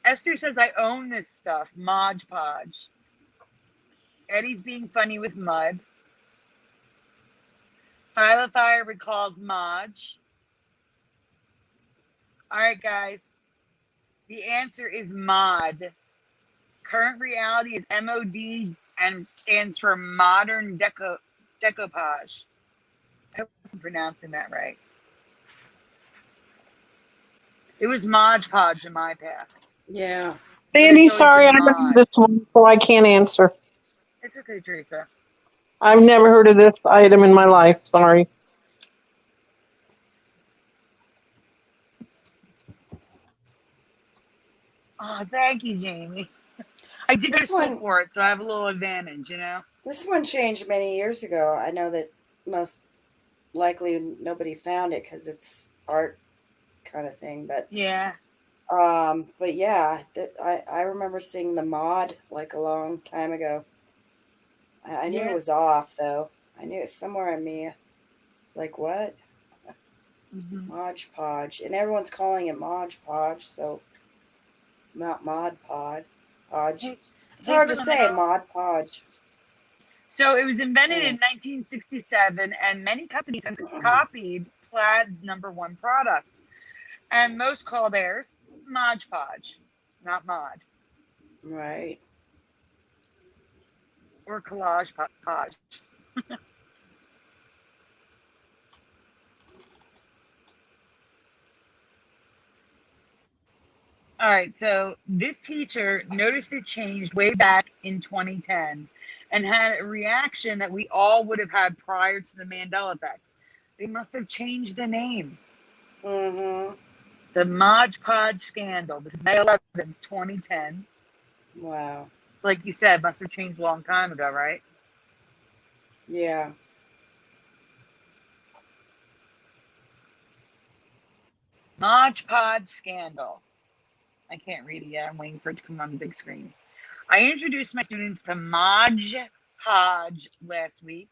Esther says, I own this stuff. Mod Podge. Eddie's being funny with mud. Fire recalls Modge. All right, guys. The answer is Mod. Current reality is MOD and stands for Modern Decoupage. I hope I'm pronouncing that right. It was Mod Podge in my past.
Yeah.
Sandy, sorry, I never heard this one, so I can't answer.
It's okay, Teresa.
I've never heard of this item in my life. Sorry.
Oh, thank you, Jamie. I did this one for it, so I have a little advantage, you know?
This one changed many years ago. I know that most likely nobody found it because it's art kind of thing, but
yeah.
But yeah, I remember seeing the mod like a long time ago. I knew it was off though. I knew it somewhere in me. It's like what? Mod Podge, and everyone's calling it Mod Podge, so not Mod Podge. It's hard to say, Mod Podge.
So it was invented in 1967, and many companies have copied Plaid's #1 product. And most call theirs Mod Podge, not Mod.
Right.
Or Collage Podge. All right, so this teacher noticed it changed way back in 2010 and had a reaction that we all would have had prior to the Mandela Effect. They must have changed the name.
Mm-hmm.
The Mod Podge scandal. This is May 11th, 2010.
Wow.
Like you said, must have changed a long time ago, right?
Yeah.
Mod Podge scandal. I can't read it yet. I'm waiting for it to come on the big screen. I introduced my students to Mod Podge last week,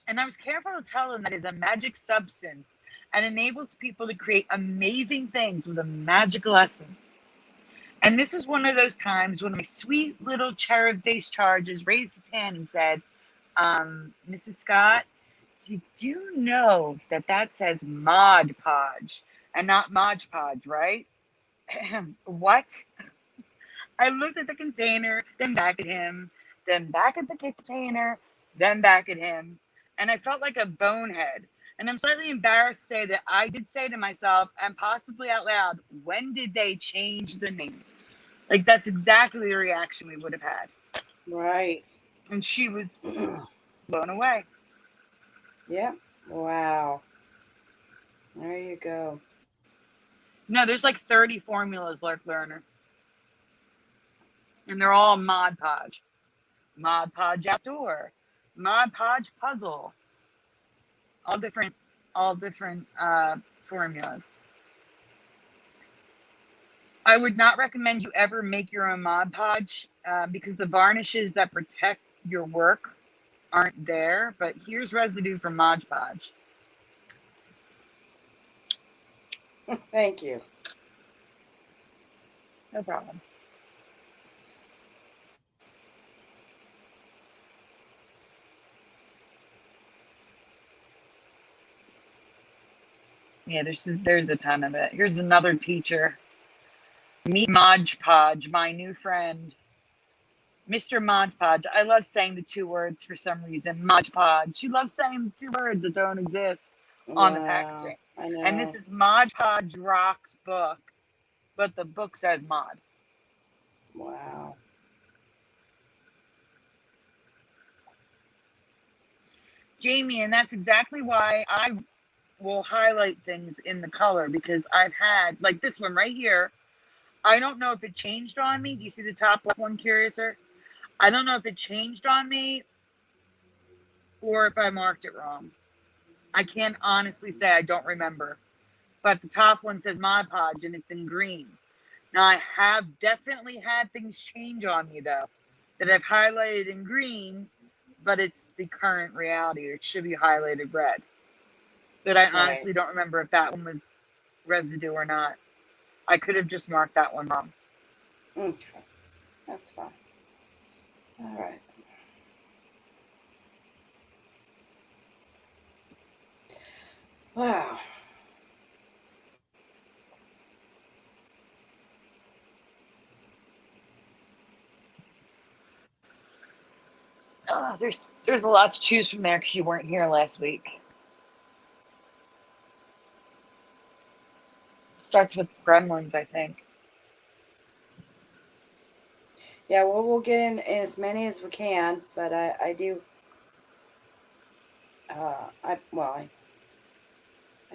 and I was careful to tell them that it's a magic substance and enables people to create amazing things with a magical essence. And this was one of those times when my sweet little cherub-faced charges raised his hand and said, Mrs. Scott, you do know that says Mod Podge and not Mod Podge, right? What? I looked at the container, then back at him, then back at the container, then back at him, and I felt like a bonehead. And I'm slightly embarrassed to say that I did say to myself, and possibly out loud, when did they change the name? Like, that's exactly the reaction we would have had.
Right.
And she was blown away.
Yep. Wow. There you go.
No, there's like 30 formulas, Lark Learner. And they're all Mod Podge. Mod Podge Outdoor. Mod Podge Puzzle. All different formulas. I would not recommend you ever make your own Mod Podge because the varnishes that protect your work aren't there. But here's residue from Mod Podge.
Thank you.
No problem. Yeah, there's a ton of it. Here's another teacher. Meet Mod Podge, my new friend. Mr. Mod Podge. I love saying the two words for some reason. Mod Podge. She loves saying the two words that don't exist on the packaging.
I know.
And this is Mod Podge Rock's book, but the book says Mod.
Wow.
Jamie, and that's exactly why I will highlight things in the color, because I've had, like this one right here, I don't know if it changed on me. Do you see the top left one, Curiouser? I don't know if it changed on me or if I marked it wrong. I can't honestly say, I don't remember. But the top one says Mod Podge and it's in green. Now, I have definitely had things change on me, though, that I've highlighted in green, but it's the current reality. It should be highlighted red. But I honestly don't remember if that one was residue or not. I could have just marked that one wrong.
Okay. That's fine. All right. Wow.
Oh, there's a lot to choose from there because you weren't here last week. Starts with Gremlins, I think.
Yeah, well, we'll get in as many as we can, but I do. I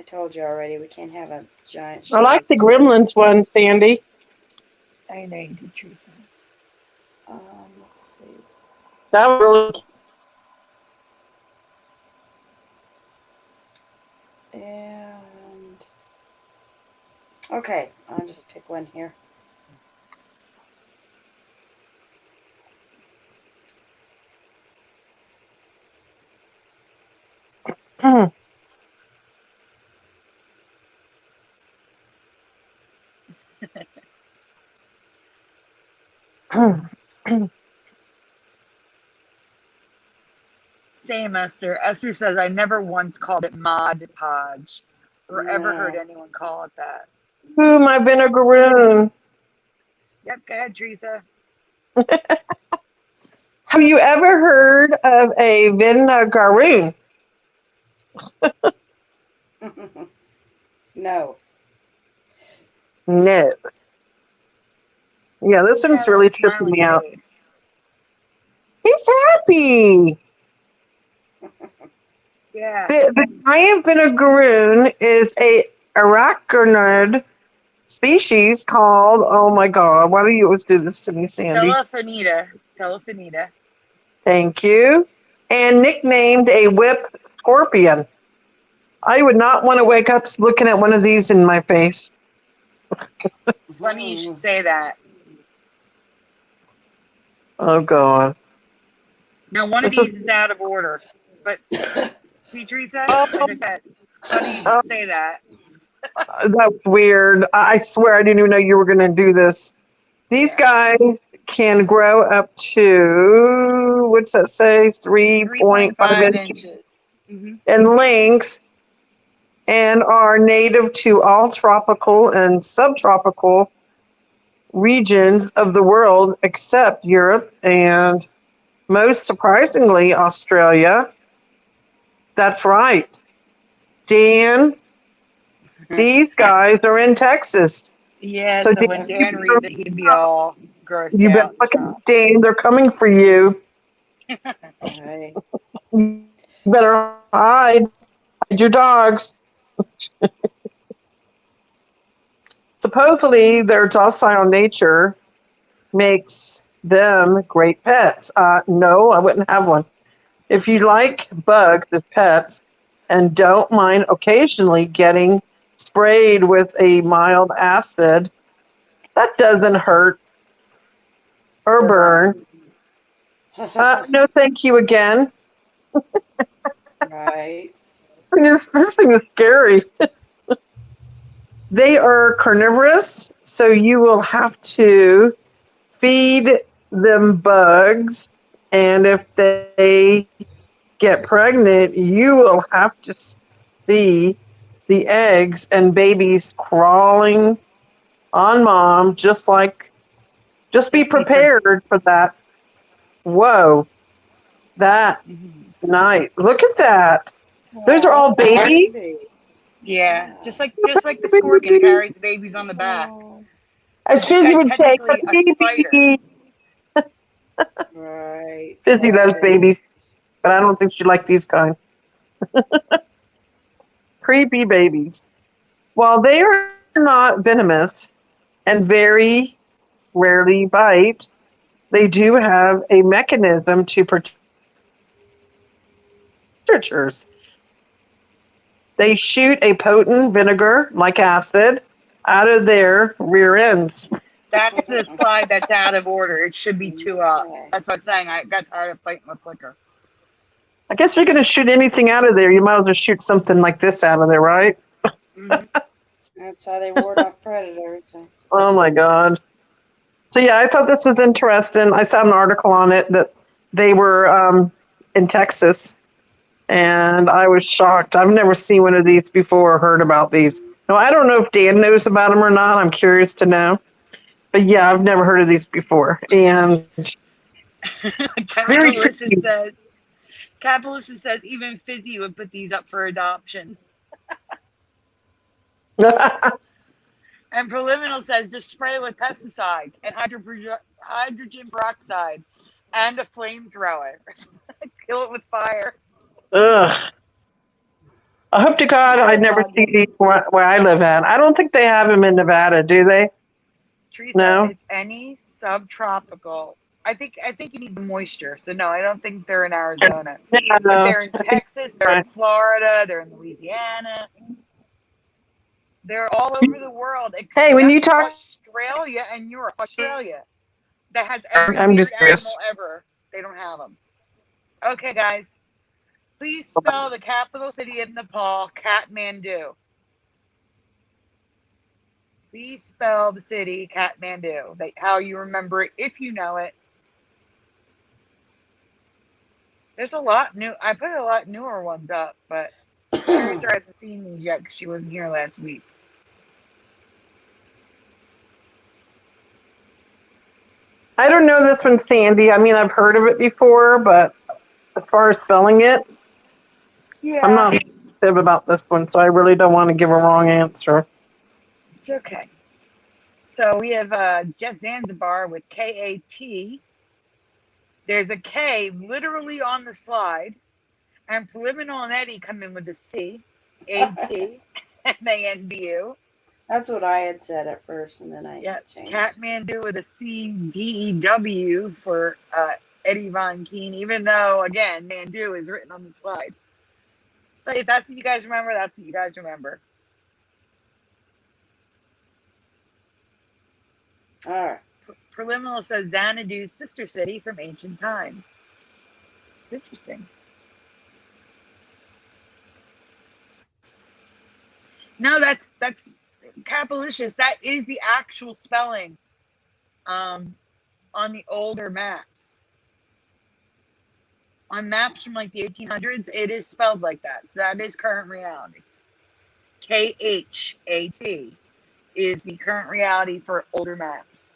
told you already, we can't have a giant show.
I like the
of
Gremlins one, Sandy.
I know you did choose them.
Let's see.
That was really.
And okay, I'll just pick one here.
Shame, Esther. Esther says, I never once called it Mod Podge or ever heard
No.
anyone call it that.
Ooh, my vinegaroon.
Yep, go ahead, Teresa.
Have you ever heard of a vinegaroon?
No.
No. Yeah, this
Look
one's
at
really
that
tripping me
smiley
out.
face.
He's happy.
Yeah.
The giant vinegaroon is a arachnid species called, oh my God, why do you always do this to me, Sandy?
Telefonita.
Thank you. And nicknamed a whip scorpion. I would not want to wake up looking at one of these in my face.
Funny you should say that.
Oh God.
Now, one of
This is
these is out of order. But, see, Teresa,
oh,
like I said, funny you
oh,
should say that.
that's weird. I swear I didn't even know you were going to do this. These
Yeah.
guys can grow up to, what's that say, 3.5
3.5
inches
inches. Mm-hmm.
in length and are native to all tropical and subtropical regions of the world except Europe and most surprisingly Australia. That's right. Dan, these guys are in Texas.
Yeah,
So
so
Dan,
when Dan reads it, he'd be all grossed
you better
out and
look at
shocked.
Dan. They're coming for you.
Right.
You better hide. Hide your dogs. Supposedly, their docile nature makes them great pets. No, I wouldn't have one. If you like bugs as pets and don't mind occasionally getting sprayed with a mild acid, that doesn't hurt or burn. No, thank you again.
Right.
This thing is scary. They are carnivorous, so you will have to feed them bugs, and if they get pregnant, you will have to see the eggs and babies crawling on mom, just be prepared for that. Whoa, that nice. Look at that. Those are all babies.
Baby.
Yeah,
Yeah.
just like the scorpion carries the babies on the back.
Oh,
As
This
Fizzy
guy's
would say,
technically a spider.
baby.
right.
Fizzy
Poor
loves babies,
babies.
but I don't think she liked these kind. Creepy babies. While they are not venomous and very rarely bite, they do have a mechanism to protect predators. They shoot a potent vinegar, like acid, out of their rear ends.
That's the slide that's out of order. It should be two up.
Okay.
That's what I'm saying. I got tired of fighting with Flicker.
I guess if you're going to shoot anything out of there, you might as well shoot something like this out of there, right?
Mm-hmm.
That's how they ward off predators.
Oh my God. So yeah, I thought this was interesting. I saw an article on it that they were in Texas, and I was shocked. I've never seen one of these before or heard about these. No, I don't know if Dan knows about them or not. I'm curious to know. But yeah, I've never heard of these before. And very tricky.
Capitalist says even Fizzy would put these up for adoption. And Preliminal says just spray with pesticides and hydrogen peroxide and a flamethrower. Kill it with fire.
Ugh. I hope to God I never see these where I live at. I don't think they have them in Nevada, do they?
Teresa,
No.
it's any subtropical. I think you need the moisture. So no, I don't think they're in Arizona.
Yeah,
But they're in Texas, they're in Florida, they're in Louisiana. They're all over the world except
Hey, when you talk,
Australia and Europe. Australia that has every
I'm
weird
just curious.
animal ever. They don't have them. Okay, guys. Please spell the capital city of Nepal, Kathmandu. Please spell the city, Kathmandu. How you remember it, if you know it. There's a lot new. I put a lot newer ones up, but Curiouser hasn't seen these yet because she wasn't here last week.
I don't know this one, Sandy. I mean, I've heard of it before, but as far as spelling it,
Yeah,
I'm not positive about this one, so I really don't want to give a wrong answer.
it's okay. So we have Jeff Zanzibar with KAT. There's a K literally on the slide, and Preliminal and Eddie come in with a C, AT, MANDU.
That's what I had said at first, and then I changed.
Kathmandu with a CDEW for Eddie Von Keen, even though, again, Mandu is written on the slide. But if that's what you guys remember, that's what you guys remember.
All right.
Preliminal says Xanadu's sister city from ancient times. It's interesting. No, that's Capilicious. That is the actual spelling on the older maps. On maps from like the 1800s, it is spelled like that. So that is current reality. KHAT is the current reality for older maps.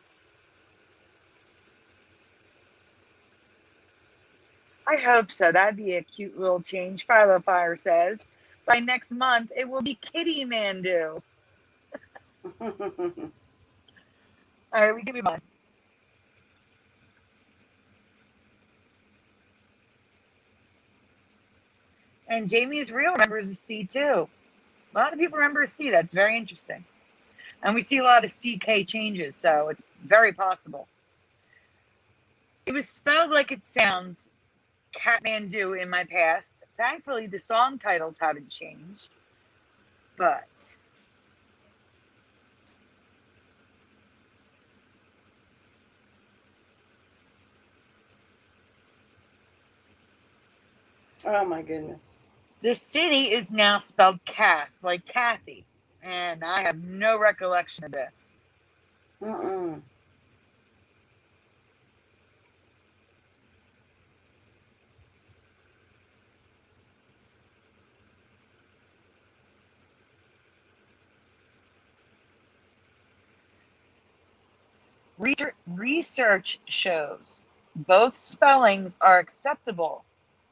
I hope so. That'd be a cute little change. Philo Fire says, by next month, it will be Kitty Mandu. All right, we can move on. And Jamie is real remembers a C too. A lot of people remember a C. That's very interesting. And we see a lot of CK changes, so it's very possible. It was spelled like it sounds, Kathmandu, in my past. Thankfully, the song titles haven't changed. But
Oh my goodness.
the city is now spelled Kath, like Kathy. And I have no recollection of this.
Mm-mm.
Research shows both spellings are acceptable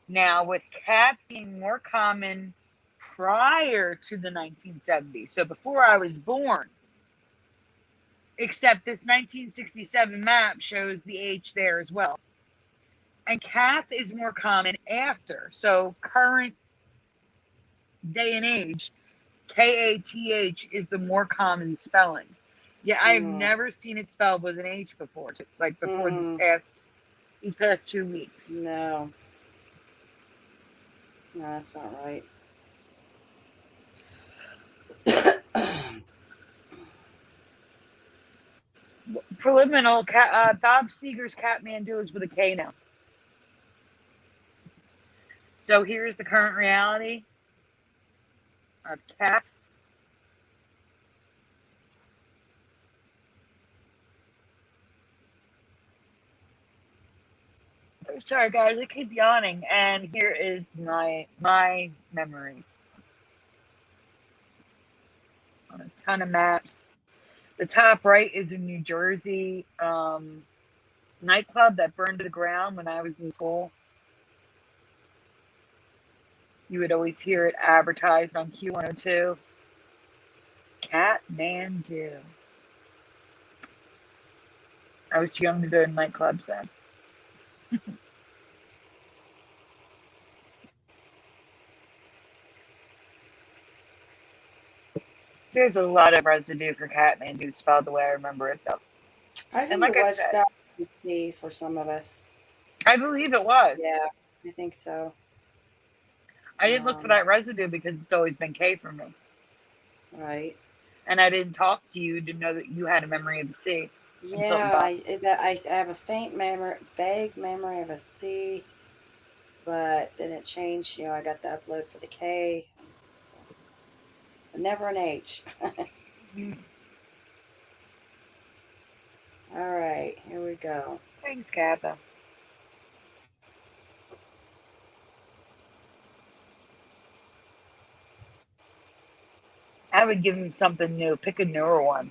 now, with cat being more common prior to the 1970s. So before I was born. Except this 1967 map shows the H there as well. And Kath is more common after. So current day and age, KATH is the more common spelling. Yeah, I've never seen it spelled with an H before, like before these past 2 weeks.
No. No, that's not right.
Preliminal, Bob Seger's Kathmandu is with a K now. So here's the current reality of Kath. Sorry, guys, I keep yawning, and here is my memory on a ton of maps. The top right is a New Jersey nightclub that burned to the ground when I was in school. You would always hear it advertised on Q102. Kathmandu. I was too young to go to nightclubs then. There's a lot of residue for Kathmandu spelled the way I remember it, though.
I think
like
it
I
was
said,
spelled with C for some of us.
I believe it was.
Yeah, I think so.
I didn't look for that residue because it's always been K for me.
Right.
And I didn't talk to you to know that you had a memory of the C.
Yeah, I have a vague memory of a C, but then it changed. I got the upload for the K, so, but never an H. All right, here we go.
Thanks, Katha. I would give him something new. Pick a newer one.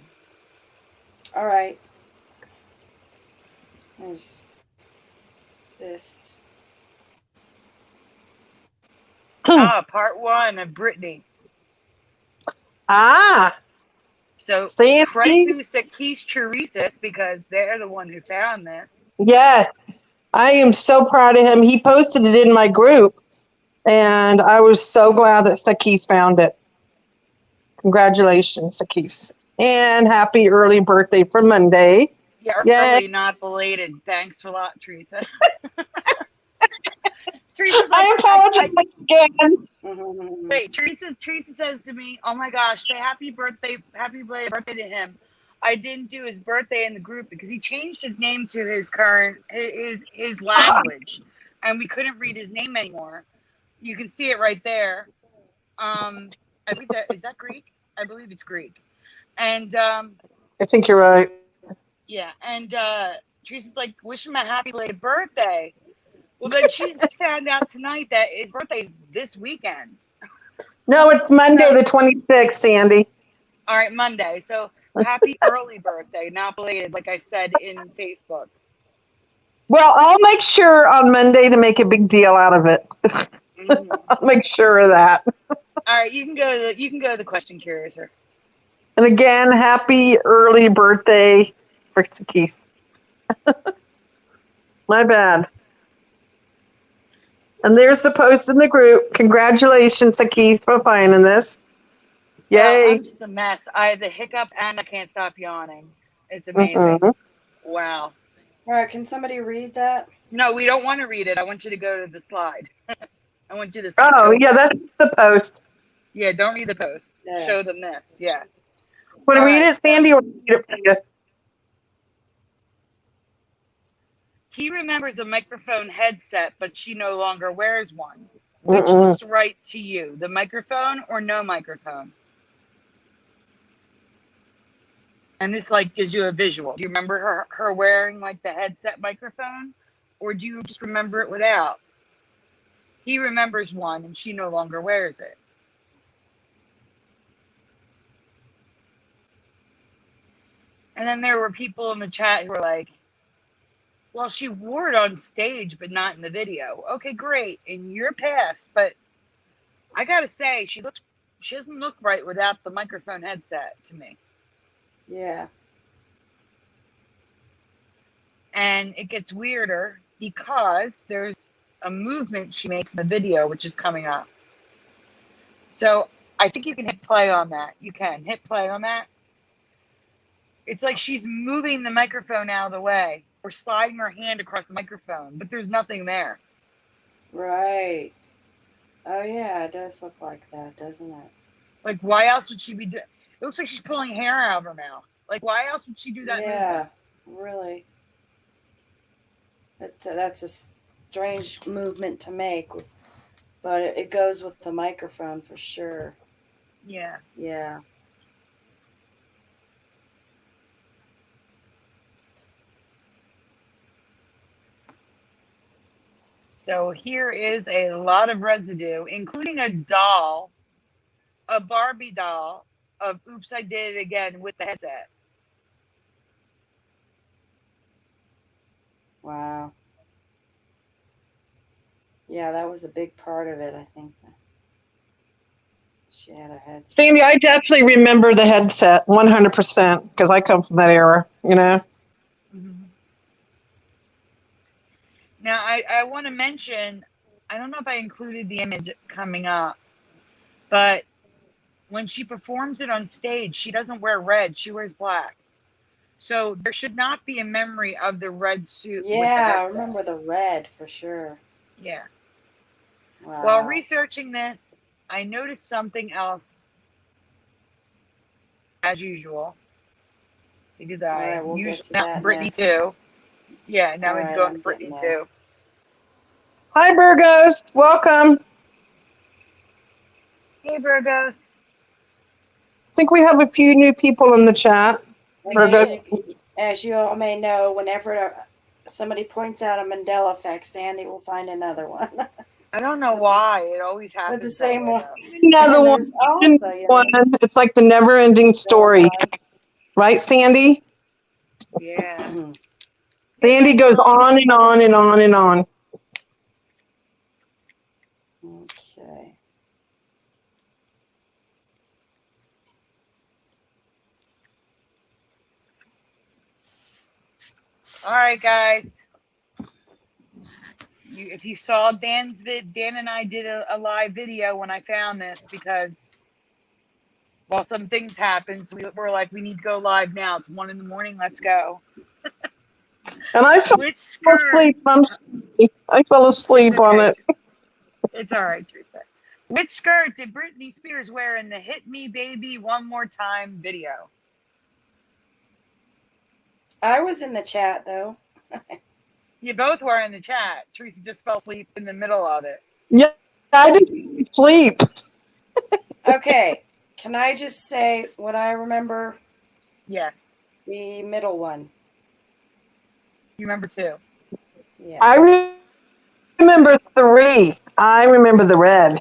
All right. There's this.
Part 1 of Brittany. So
Sandy?
credit to Curious&Curiouser because they're the one who found this.
Yes.
I am so proud of him. He posted it in my group, and I was so glad that Sakis found it. Congratulations, Sakis. And happy early birthday for Monday.
Yeah,
Yay.
early, not belated. Thanks a lot, Teresa. Teresa's like,
I apologize again.
Wait, Teresa says to me, "Oh my gosh, say happy belated birthday to him." I didn't do his birthday in the group because he changed his name to his current his language, and we couldn't read his name anymore. You can see it right there. I believe is that Greek? I believe it's Greek. And
I think you're right.
yeah, and Teresa's like, "Wish him a happy belated birthday." Well, then she's found out tonight that his birthday is this weekend.
No, it's Monday the 26th, Sandy.
All right, Monday. So happy early birthday, not belated, like I said in Facebook.
Well, I'll make sure on Monday to make a big deal out of it. I'll make sure of that.
All right, you can go to the question Curiouser.
And again, happy early birthday for Sakis. My bad. And there's the post in the group. Congratulations, Sakis, for finding this. Yay.
Well, I'm just a mess. I have the hiccups and I can't stop yawning. It's amazing. Wow.
All right, can somebody read that?
No, we don't want to read it. I want you to go to the slide. I want you to see.
Oh, yeah, that's the post.
Yeah, don't read the post.
Yeah.
Show them this. Yeah.
Want to read it, Sandy, or read it for you?
He remembers a microphone headset, but she no longer wears one. Which looks right to you, the microphone or no microphone? And this like gives you a visual. Do you remember her wearing like the headset microphone, or do you just remember it without? He remembers one, and she no longer wears it. And then there were people in the chat who were like, well, she wore it on stage, but not in the video. Okay, great. In your past, but I got to say, she doesn't look right without the microphone headset to me.
Yeah.
And it gets weirder because there's a movement she makes in the video, which is coming up. So I think you can hit play on that. You can hit play on that. It's like she's moving the microphone out of the way or sliding her hand across the microphone, but there's nothing there.
Right. Oh, yeah, it does look like that, doesn't it?
Like, why else would she be doing? It looks like she's pulling hair out of her mouth. Like, why else would she do that?
Yeah, really. That's a strange movement to make, but it goes with the microphone for sure.
Yeah.
Yeah.
So here is a lot of residue, including a doll, a Barbie doll of Oops, I Did It Again with the headset.
Wow. Yeah, that was a big part of it, I think. She had a headset.
Sandy, I definitely remember the headset 100% because I come from that era, you know?
Mm-hmm. Now, I want to mention, I don't know if I included the image coming up, but when she performs it on stage, she doesn't wear red. She wears black. So there should not be a memory of the red suit.
Yeah, I remember the red for sure.
Yeah.
Wow.
While researching this, I noticed something else, as usual, because I usually not Brittany
next.
too. Yeah, now we go to Brittany too.
Hi, Burgos. Welcome.
Hey, Burgos.
I think we have a few new people in the chat.
As you all may know, whenever somebody points out a Mandela Effect, Sandy will find another one.
I don't know why it always happens.
With the same
that way,
one.
though.
Another
And
one.
there's also,
It's like the never-ending story, right, Sandy?
Yeah.
Sandy goes on and on and on and on.
Okay.
All right, guys. If you saw Dan's Dan and I did a live video when I found this because, well, some things happened. So we're like, we need to go live now. It's 1 a.m. Let's go.
And I fell
Which skirt?
asleep. I fell asleep on it.
It's all right, Teresa. Which skirt did Britney Spears wear in the "Hit Me, Baby, One More Time" video?
I was in the chat though.
You both were in the chat. Teresa just fell asleep in the middle of it.
Yeah, I didn't sleep.
Okay. Can I just say what I remember?
Yes.
The middle one.
You remember 2.
Yeah.
I remember 3. I remember the red.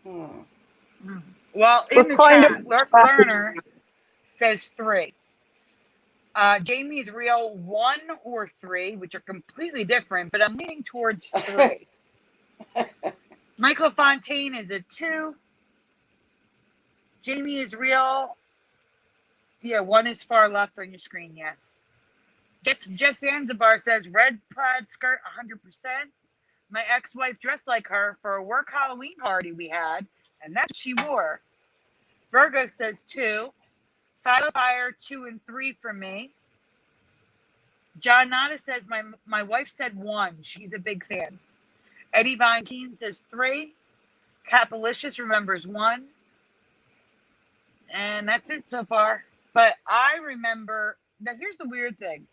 Well, in the chat, Lurk Learner says 3. Jamie's real 1 or 3, which are completely different, but I'm leaning towards 3. Michael Fontaine is a 2. Jamie is real. Yeah, 1 is far left on your screen, yes. Jeff Zanzibar says red plaid skirt 100%. My ex-wife dressed like her for a work Halloween party we had, and that's what she wore. Virgo says 2. Fire 2 and 3 for me. John Nada says my wife said 1. She's a big fan. Eddie Von Keen says 3. Capalicious remembers 1. And that's it so far. But I remember, now here's the weird thing.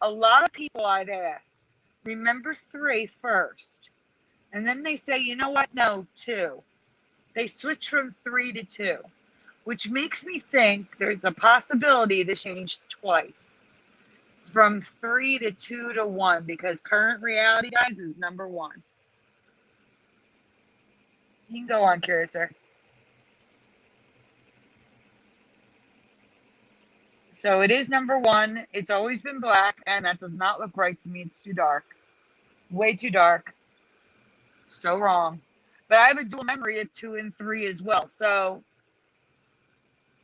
A lot of people I've asked remember 3 first. And then they say, you know what? No, 2. They switch from 3 to 2, which makes me think there's a possibility this changed twice. From 3 to 2 to 1, because current reality, guys, is number 1. You can go on, Curiouser. So it is number 1. It's always been black, and that does not look right to me. It's too dark. Way too dark. So wrong. But I have a dual memory of 2 and 3 as well. So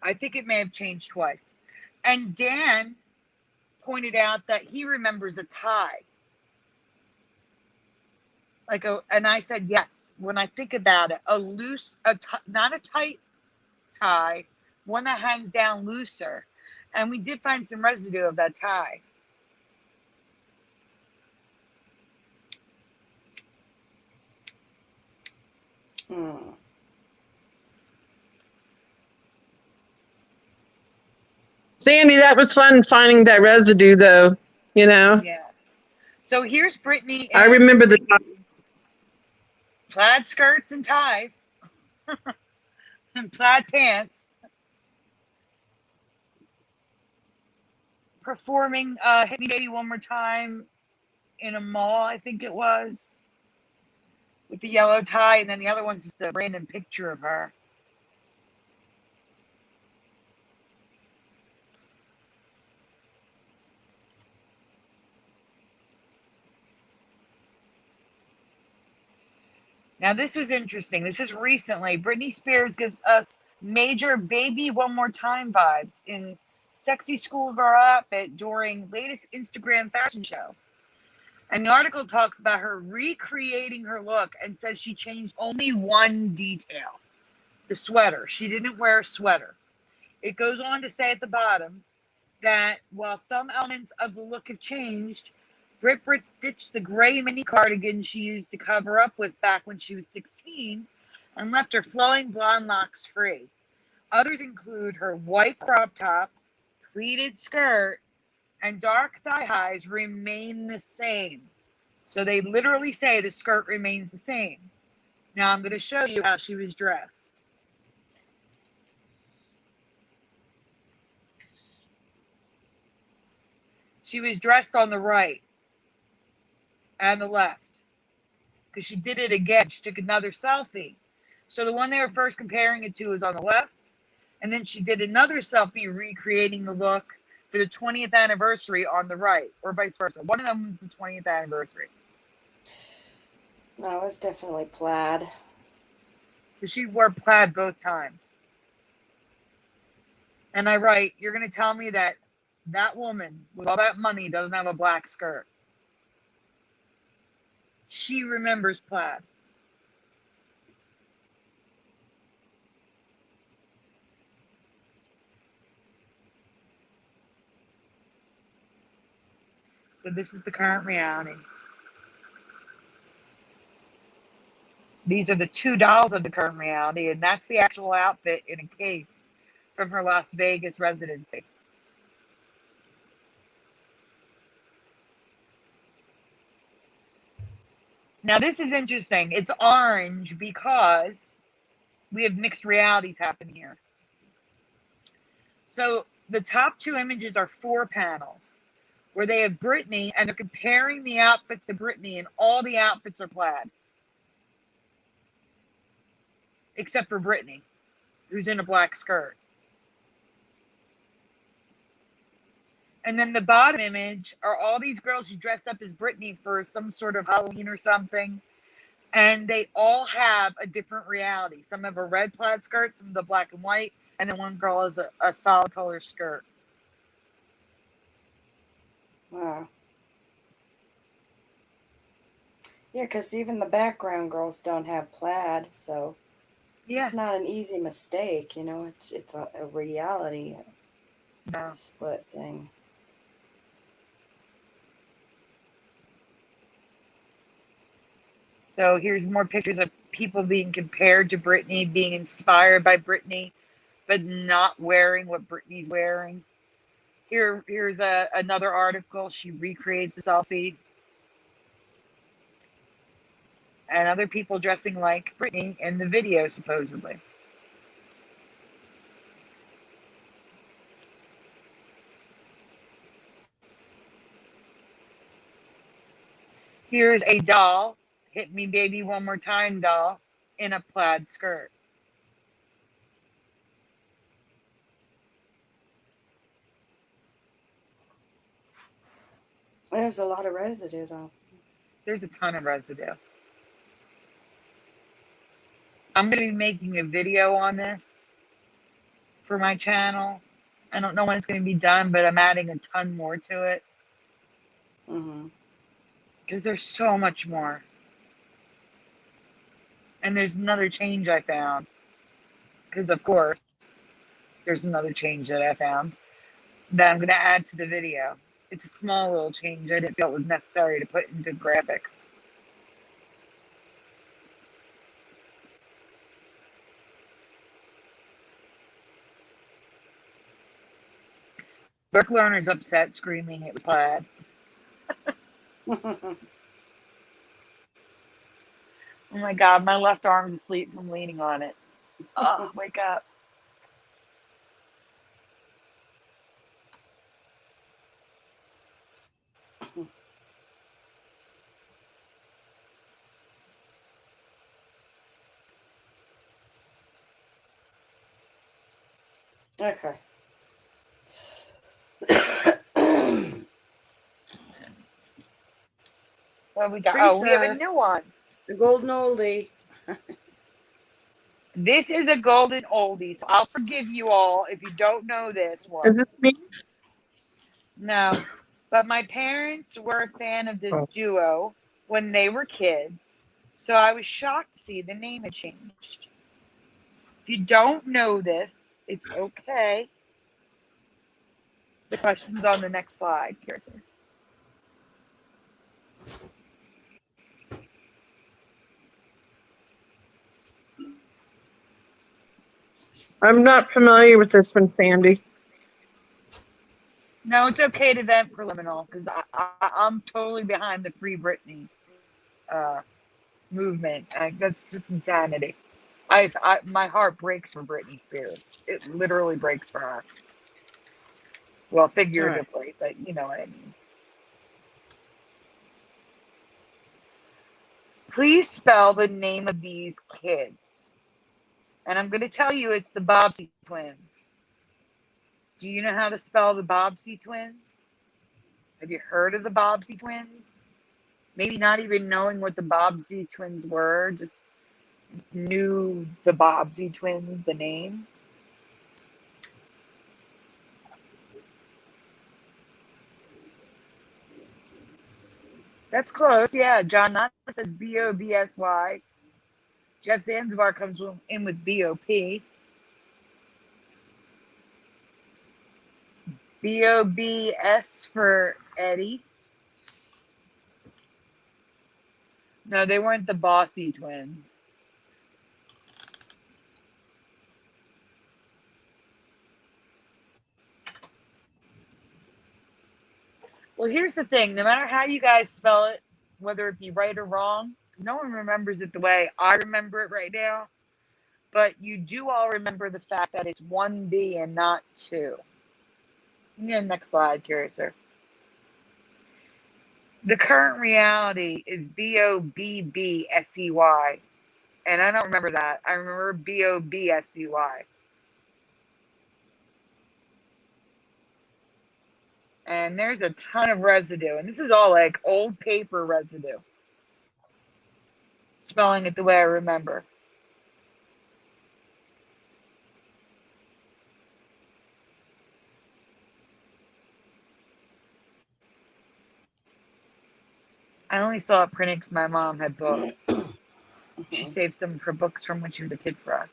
I think it may have changed twice. And Dan pointed out that he remembers a tie. And I said, yes, when I think about it, not a tight tie, one that hangs down looser. And we did find some residue of that tie.
Sandy, that was fun finding that residue, though. You know.
Yeah. So here's Brittany.
I remember the
plaid skirts and ties, and plaid pants, performing "Hit Me, Baby, One More Time" in a mall, I think it was, with the yellow tie, and then the other one's just a random picture of her. Now, this was interesting. This is recently. Britney Spears gives us major "Baby One More Time" vibes in sexy schoolgirl outfit during latest Instagram fashion show. And the article talks about her recreating her look and says she changed only one detail, the sweater. She didn't wear a sweater. It goes on to say at the bottom that while some elements of the look have changed, Brit ditched the gray mini cardigan she used to cover up with back when she was 16 and left her flowing blonde locks free. Others include her white crop top, pleated skirt, and dark thigh highs remain the same. So they literally say the skirt remains the same. Now I'm going to show you how she was dressed. She was dressed on the right and the left. because she did it again. She took another selfie. So the one they were first comparing it to is on the left, and then she did another selfie recreating the look for the 20th anniversary on the right, or vice versa. One of them was the 20th anniversary.
No, it's definitely plaid.
So she wore plaid both times. And I write, you're going to tell me that that woman with all that money doesn't have a black skirt. She remembers plaid. So this is the current reality. These are the 2 dolls of the current reality, and that's the actual outfit in a case from her Las Vegas residency. Now this is interesting. It's orange because we have mixed realities happening here. So the top 2 images are 4 panels where they have Britney and they're comparing the outfits to Britney, and all the outfits are plaid. Except for Britney, who's in a black skirt. And then the bottom image are all these girls who dressed up as Britney for some sort of Halloween or something. And they all have a different reality. Some have a red plaid skirt, some of the black and white, and then one girl has a solid color skirt.
Wow. Yeah, because even the background girls don't have plaid, so
Yeah.
it's not an easy mistake, you know. It's a reality
No.
split thing.
So here's more pictures of people being compared to Britney, being inspired by Britney, but not wearing what Britney's wearing. Here's another article. She recreates a selfie. And other people dressing like Britney in the video, supposedly. Here's a doll, Hit Me Baby One More Time doll, in a plaid skirt.
There's a lot of residue, though.
There's a ton of residue. I'm going to be making a video on this for my channel. I don't know when it's going to be done, but I'm adding a ton more to it.
Mm-hmm.
Because there's so much more. And there's another change I found. Because, of course, there's another change that I found that I'm going to add to the video. It's a small little change I didn't feel it was necessary to put into graphics. Brooke Lerner's upset, screaming it was plaid. Oh my God, my left arm's asleep from leaning on it. Oh, wake up.
Okay.
What we got? Oh, we have a
Teresa.
new one.
The golden oldie.
This is a golden oldie, so I'll forgive you all if you don't know this
Is
one.
this me?
No, but my parents were a fan of this duo when they were kids, so I was shocked to see the name had changed. If you don't know this, it's okay. The question's on the next slide, Kirsten.
I'm not familiar with this one, Sandy.
No, it's okay to vent preliminal because I'm totally behind the Free Britney movement. That's just insanity. My heart breaks for Britney Spears. It literally breaks for her. Well, figuratively, but you know what I mean. Please spell the name of these kids. And I'm going to tell you it's the Bobbsey twins. Do you know how to spell the Bobbsey twins? Have you heard of the Bobbsey twins? Maybe not even knowing what the Bobbsey twins were, just knew the Bobbsey twins, the name. That's close, yeah. John Nana says Bobsy. Jeff Zanzibar comes in with BOP. BOBS for Eddie. No, they weren't the Bossy twins. Well, here's the thing. No matter how you guys spell it, whether it be right or wrong, no one remembers it the way I remember it right now. But you do all remember the fact that it's 1B and not 2. Yeah, next slide, Curiouser. The current reality is BOBBSEY. And I don't remember that. I remember BOBSEY. And there's a ton of residue. And this is all like old paper residue. Spelling it the way I remember. I only saw it printed because my mom had books. She saved some of her books from when she was a kid for us.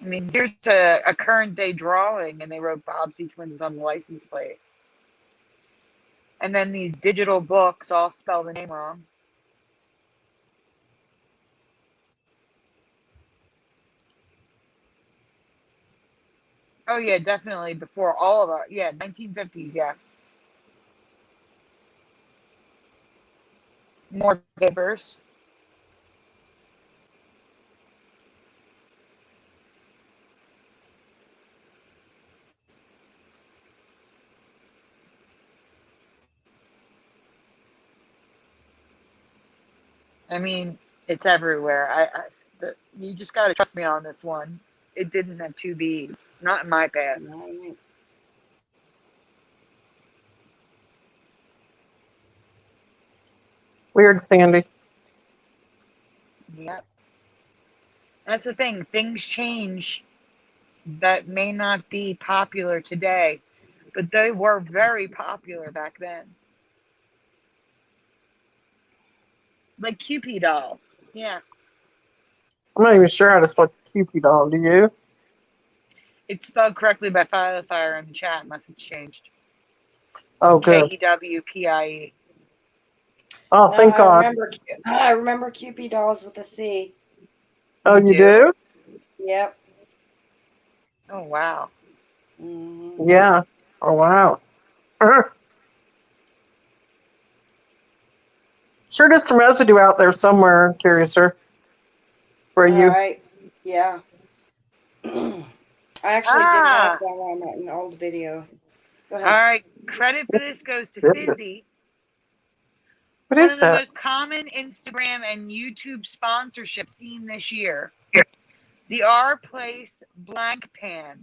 I mean, here's a current day drawing, and they wrote Bobbsey twins on the license plate. And then these digital books all spell the name wrong. Oh, yeah, definitely before all of our, 1950s, yes. More papers. I mean, it's everywhere. You just got to trust me on this one. It didn't have 2 B's. Not in my past.
Weird, Sandy.
Yep. That's the thing. Things change that may not be popular today, but they were very popular back then. Like Cupid dolls. Yeah.
I'm not even sure how to spell Cupid doll. Do you?
It's spelled correctly by Fire in the chat unless it's changed.
Oh, good.
Kewpie.
Oh, thank God.
I remember Cupid dolls with a C.
Oh, you do?
Yep.
Oh, wow.
Mm-hmm.
Yeah. Oh, wow. Sure, there's some residue out there somewhere, Curiouser. For you.
All right. Yeah. I actually did have that one in an old video. Go ahead.
All right. Credit for this goes to Fizzy.
What
One
is
of the
that?
most common Instagram and YouTube sponsorships seen this year. The Our Place blank pan.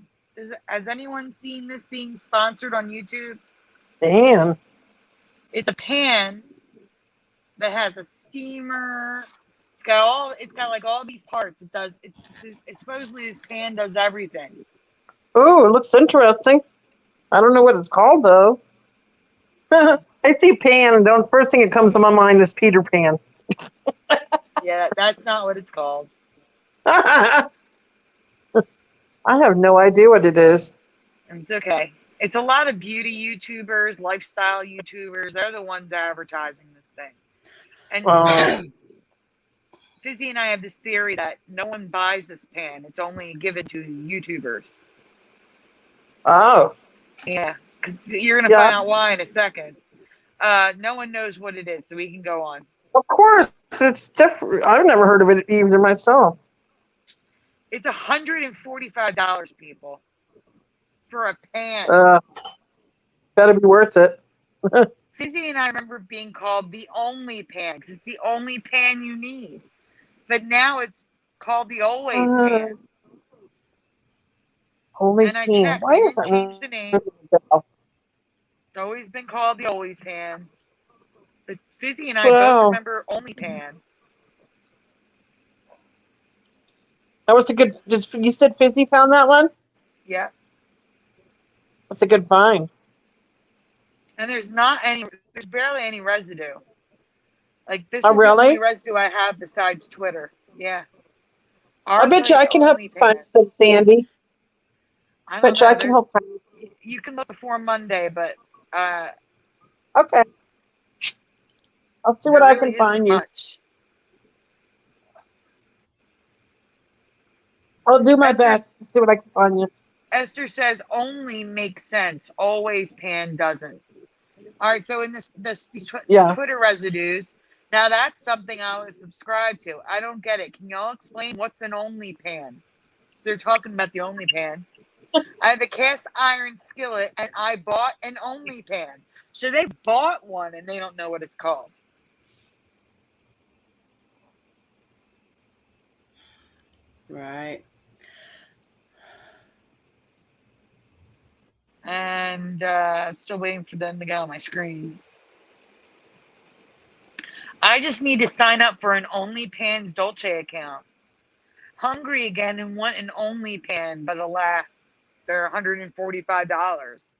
Has anyone seen this being sponsored on YouTube?
Damn.
It's a pan that has a steamer. It's got like all these parts. It's supposedly this pan does everything.
Oh, it looks interesting. I don't know what it's called though. I see pan, and the first thing that comes to my mind is Peter Pan.
Yeah, that's not what it's called.
I have no idea what it is.
It's okay. It's a lot of beauty YouTubers, lifestyle YouTubers. They're the ones advertising this thing. And Fizzy and I have this theory that no one buys this pan. It's only given to YouTubers.
Oh.
Yeah, because you're going to find out why in a second. No one knows what it is, so we can go on.
Of course, it's different. I've never heard of it either myself.
It's $145, people, for a pan.
Better be worth it.
Fizzy and I remember being called the only pan because it's the only pan you need. But now it's called the always pan.
Only
And I
pan.
checked.
Why
They
is
didn't
it?
change the name. It's always been called the always pan. But Fizzy and I both
Wow.
remember only pan.
That was a good. You said Fizzy found that one?
Yeah.
That's a good find.
And there's barely any residue. Like this
Oh,
is the only
really?
residue I have besides Twitter. Yeah.
I
Ours
bet you
says
I can help
only
you
pan.
find some, Sandy.
I
Bet
don't
you I
know.
can help find.
You can look before Monday, but
Okay. I'll see what
there
I can
really isn't
find you.
much.
I'll do my
Esther,
best to see what I can find you.
Esther says only makes sense. Always pan doesn't. All right, so in these
Yeah.
Twitter residues, now that's something I was subscribed to. I don't get it. Can y'all explain what's an only pan? So they're talking about the only pan. I have a cast iron skillet and I bought an only pan. So they bought one and they don't know what it's called.
Right.
And still waiting for them to get on my screen. I just need to sign up for an OnlyPans Dolce account. Hungry again and want an OnlyPan, but alas, they're $145.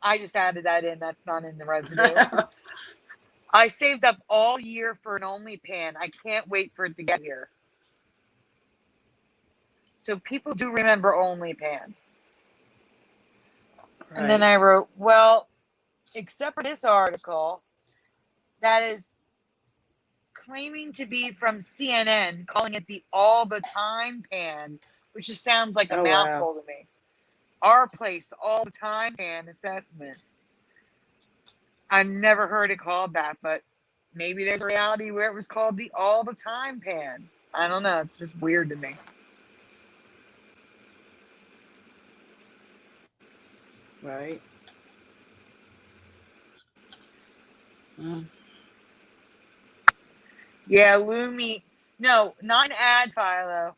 I just added that in. That's not in the residue. I saved up all year for an OnlyPan. I can't wait for it to get here. So people do remember OnlyPan.
Right.
And then I wrote, well, except for this article that is claiming to be from CNN, calling it the all the time pan, which just sounds like a mouthful to me. Our place, all the time pan assessment. I've never heard it called that, but maybe there's a reality where it was called the all the time pan. I don't know. It's just weird to me.
Right.
Yeah, Lumi. No, not an ad, Philo.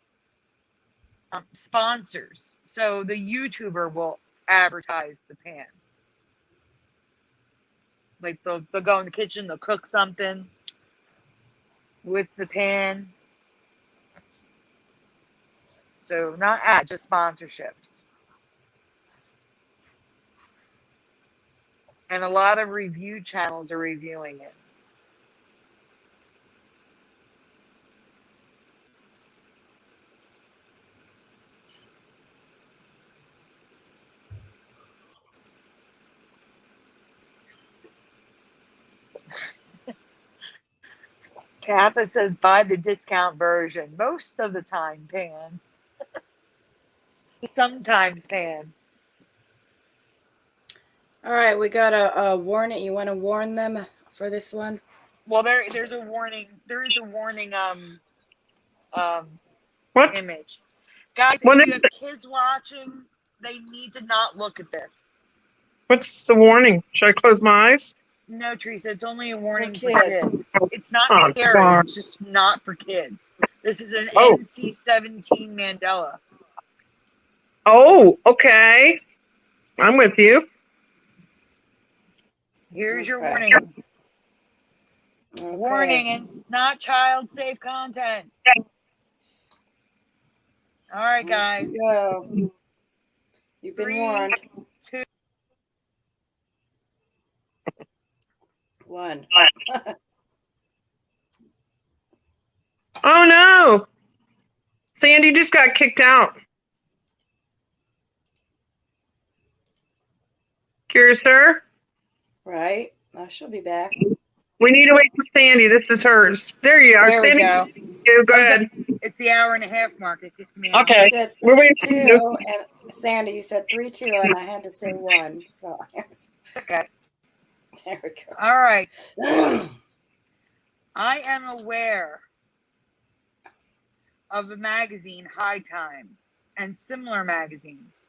Sponsors. So the YouTuber will advertise the pan. Like they'll go in the kitchen, they'll cook something with the pan. So not ad, just sponsorships. And a lot of review channels are reviewing it. Kappa says buy the discount version. Most of the time, pan. Sometimes pan.
All right, we got a warning. You want to warn them for this one?
Well, there's a warning. There is a warning
What?
image. Guys,
What
if
is
you have
it?
kids watching, they need to not look at this.
What's the warning? Should I close my eyes?
No, Teresa, it's only a warning for
kids.
kids. It's not
Oh,
scary.
darn.
It's just not for kids. This is an
Oh.
NC-17 Mandela.
Oh, okay. I'm with you.
Here's your
Okay.
warning.
Okay.
Warning, it's not child-safe content. All right, guys.
Let's go. You've been
3,
warned.
2.
1.
Oh no. Sandy just got kicked out. Curiouser?
Right. She'll be back.
We need to wait for Sandy. This is hers. There you are.
There we
Sandy,
go.
you go ahead.
It's the hour-and-a-half mark. It kicked me out.
Okay.
You said
We're waiting
3,
for
2,
you.
and Sandy, you said 3, 2, and I had to say 1. So
It's okay.
there we
All right.
go.
I am aware of the magazine High Times and similar magazines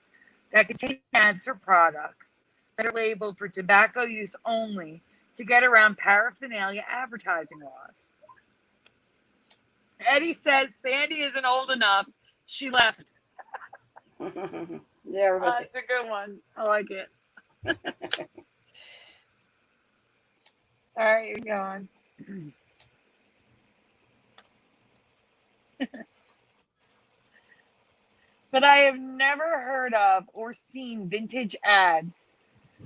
that contain ads for products that are labeled for tobacco use only to get around paraphernalia advertising laws. Eddie says Sandy isn't old enough. She left.
Yeah, right.
That's a good one. I like it. All right, you're going. But I have never heard of or seen vintage ads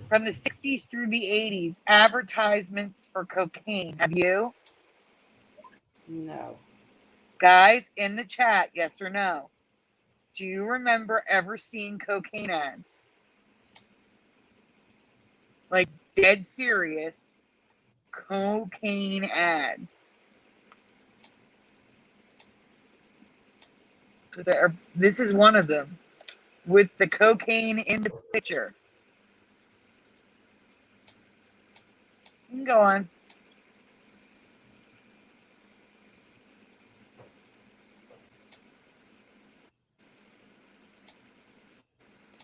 from the 60s through the 80s, advertisements for cocaine. Have you?
No.
Guys, in the chat, yes or no? Do you remember ever seeing cocaine ads? Like dead serious cocaine ads. This is one of them with the cocaine in the picture. You can go on.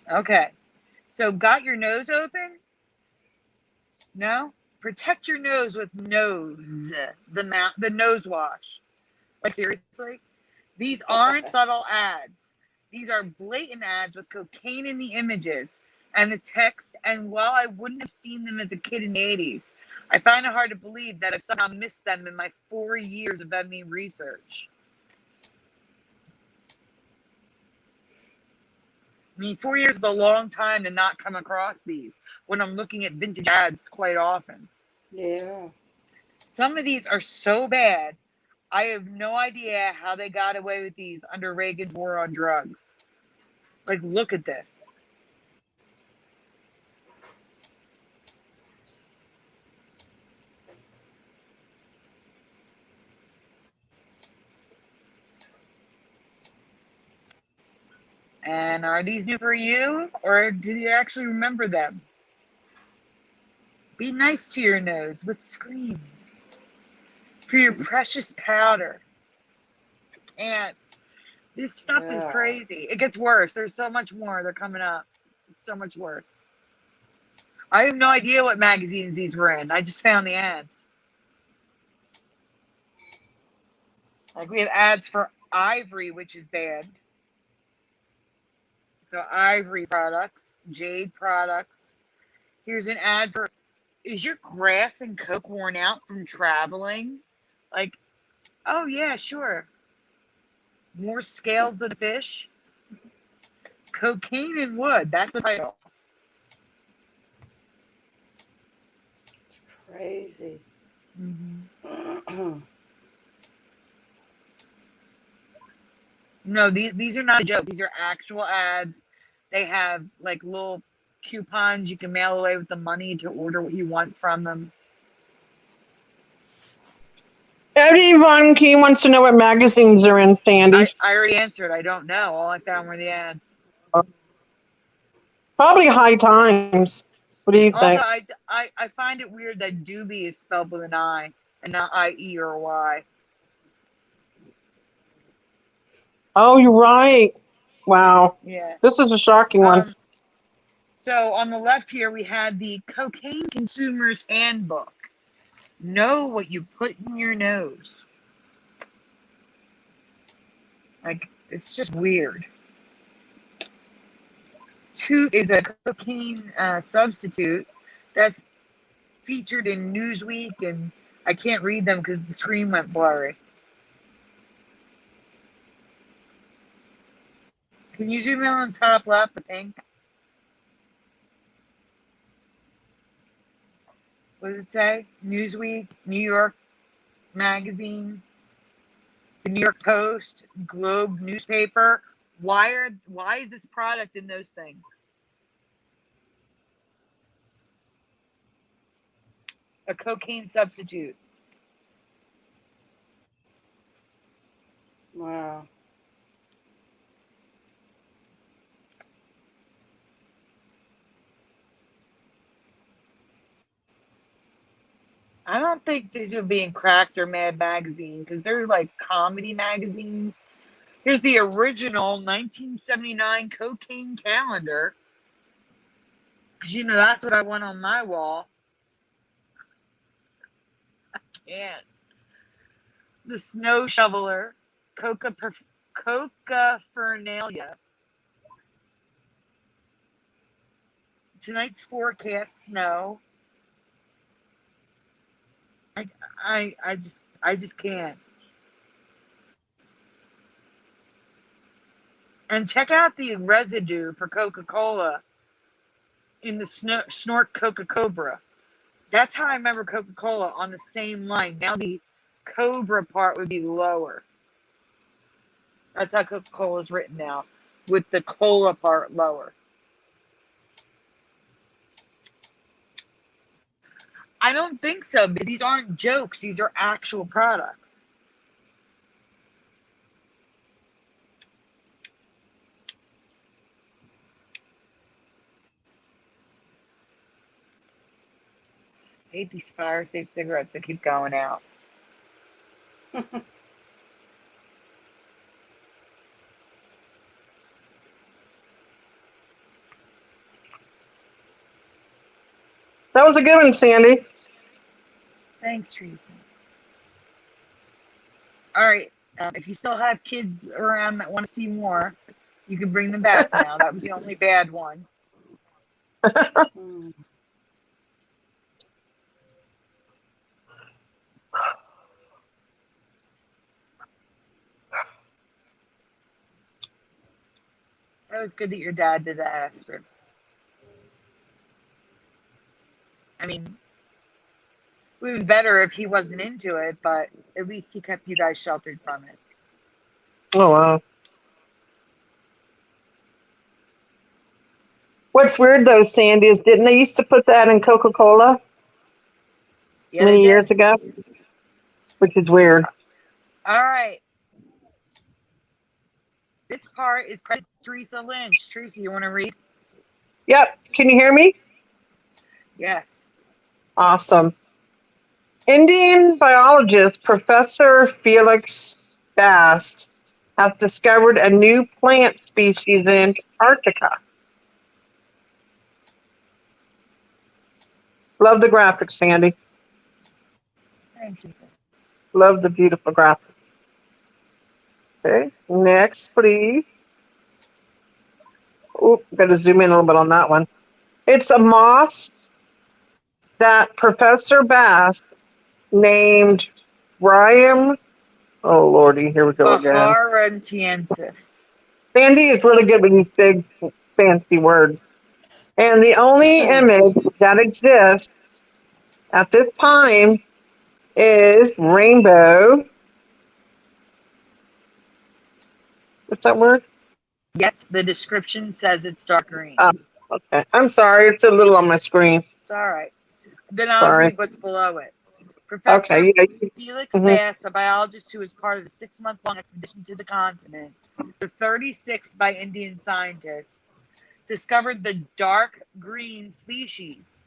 Okay. So got your nose open? No? Protect your nose with nose. The nose wash. Like seriously? These aren't subtle ads. These are blatant ads with cocaine in the images and the text. And while I wouldn't have seen them as a kid in the 80s, I find it hard to believe that I've somehow missed them in my 4 years of ME research. I mean, 4 years is a long time to not come across these when I'm looking at vintage ads quite often.
Yeah.
Some of these are so bad, I have no idea how they got away with these under Reagan's war on drugs. Like, look at this. And are these new for you, or do you actually remember them? Be nice to your nose with screens for your precious powder. And this stuff is crazy. It gets worse. There's so much more. They're coming up. It's so much worse. I have no idea what magazines these were in. I just found the ads. Like we have ads for Ivory, which is banned. So Ivory products, Jade products. Here's an ad for, is your grass and coke worn out from traveling? Like, oh yeah, sure. More scales than a fish. Cocaine and wood. That's the title.
It's crazy.
Mm-hmm. No, these are not a joke. These are actual ads. They have like little coupons you can mail away with the money to order what you want from them.
Eddie Von Key wants to know what magazines are in, Sandy.
I already answered. I don't know. All I found were the ads.
Probably High Times. What do you
Also,
think?
I find it weird that doobie is spelled with an I and not I-E or a Y.
Oh, you're right. Wow.
Yeah.
This is a shocking one.
So on the left here, we had the Cocaine Consumer's Handbook. Know what you put in your nose. Like, it's just weird. Toot is a cocaine substitute that's featured in Newsweek, and I can't read them because the screen went blurry. Can you zoom in on the top left, the pink? What does it say? Newsweek, New York Magazine, the New York Post, Globe newspaper. Why is this product in those things? A cocaine substitute.
Wow.
I don't think these are being Cracked or Mad Magazine because they're like comedy magazines. Here's the original 1979 cocaine calendar Because that's what I want on my wall. I can't. The snow shoveler, Coca-Fernalia. Tonight's forecast snow. I just can't. And check out the residue for Coca-Cola in the Snort Coca-Cobra. That's how I remember Coca-Cola, on the same line. Now the Cobra part would be lower. That's how Coca-Cola is written now, with the cola part lower. I don't think so, because these aren't jokes. These are actual products. I hate these fire safe cigarettes that keep going out.
That was a good one, Sandy.
Thanks, Teresa. All right. If you still have kids around that want to see more, you can bring them back now. That was the only bad one. That was good that your dad did that, Esther. I mean, it would be better if he wasn't into it, but at least he kept you guys sheltered from it.
Oh, wow. What's weird, though, Sandy, is didn't they used to put that in Coca-Cola many years ago? Which is weird.
All right. This part is credit to Teresa Lynch. Teresa, you want to read?
Yep. Can you hear me?
Yes.
Awesome. Indian biologist Professor Felix Bast has discovered a new plant species in Antarctica. Love the graphics, Sandy.
Thanks, Teresa.
Love the beautiful graphics. Okay, next, please. Oh, got to zoom in a little bit on that one. It's a moss that Professor Bast named Rhyme. Oh, Lordy, here we go again.
Baharantiensis.
Sandy is really good with these big, fancy words. And the only image that exists at this time is rainbow. What's that word?
Yet the description says it's dark green.
Okay. I'm sorry. It's a little on my screen.
It's all right. Then I'll read what's below it. Professor
Okay. Yeah.
Felix Bass, a biologist who was part of the 6-month-long expedition to the continent, the 36th by Indian scientists, discovered the dark green species.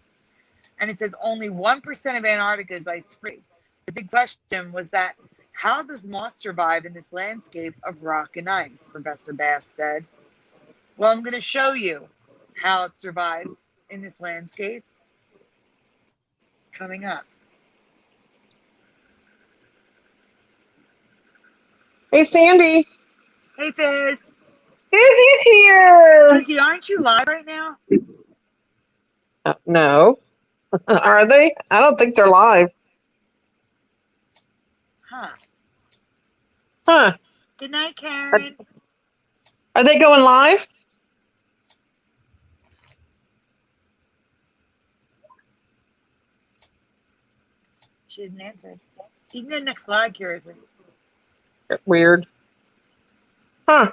And it says only 1% of Antarctica is ice-free. The big question was that, how does moss survive in this landscape of rock and ice? Professor Bass said. Well, I'm going to show you how it survives in this landscape coming up.
Hey, Sandy.
Hey, Fizz.
Fizzy's here.
Fizzy, aren't you live right now?
No. Are they? I don't think they're live. Huh.
Good night, Karen.
Are they going live?
She hasn't answered. You can go next slide, Curiously.
Weird. Huh.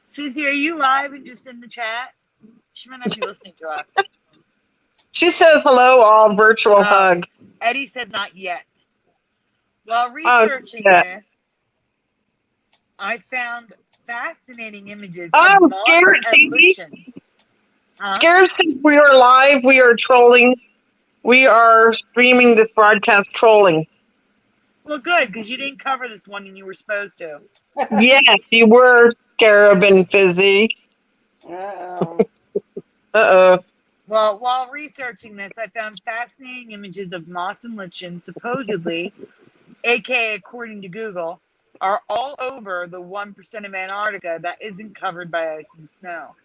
Fizzy, are you live and just in the chat? She might not be listening to us.
She says hello, all virtual hug.
Eddie says not yet. While researching this, I found fascinating images of moss and lichens.
Scared since we are live, we are trolling. We are streaming this broadcast trolling.
Well, good, because you didn't cover this one and you were supposed to.
Yes, you were, Scarab and Fizzy.
Uh-oh.
Uh-oh.
Well, while researching this, I found fascinating images of moss and lichen, supposedly, aka according to Google, are all over the 1% of Antarctica that isn't covered by ice and snow.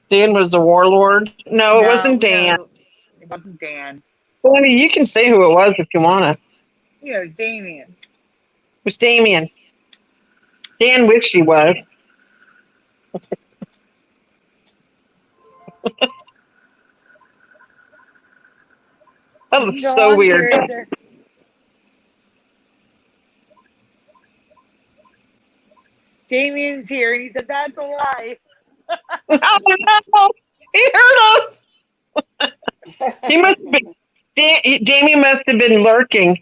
Dan was the warlord. No, it wasn't Dan.
No, it wasn't Dan.
Well, you can say who it was if you want to.
Yeah, it was Damien.
It was Damien. Dan wished he was. That looks
Go
so
on,
weird.
Curiouser. Damien's here, and he said, that's a lie.
Oh no! He heard us. He must have been. Damien must have been lurking.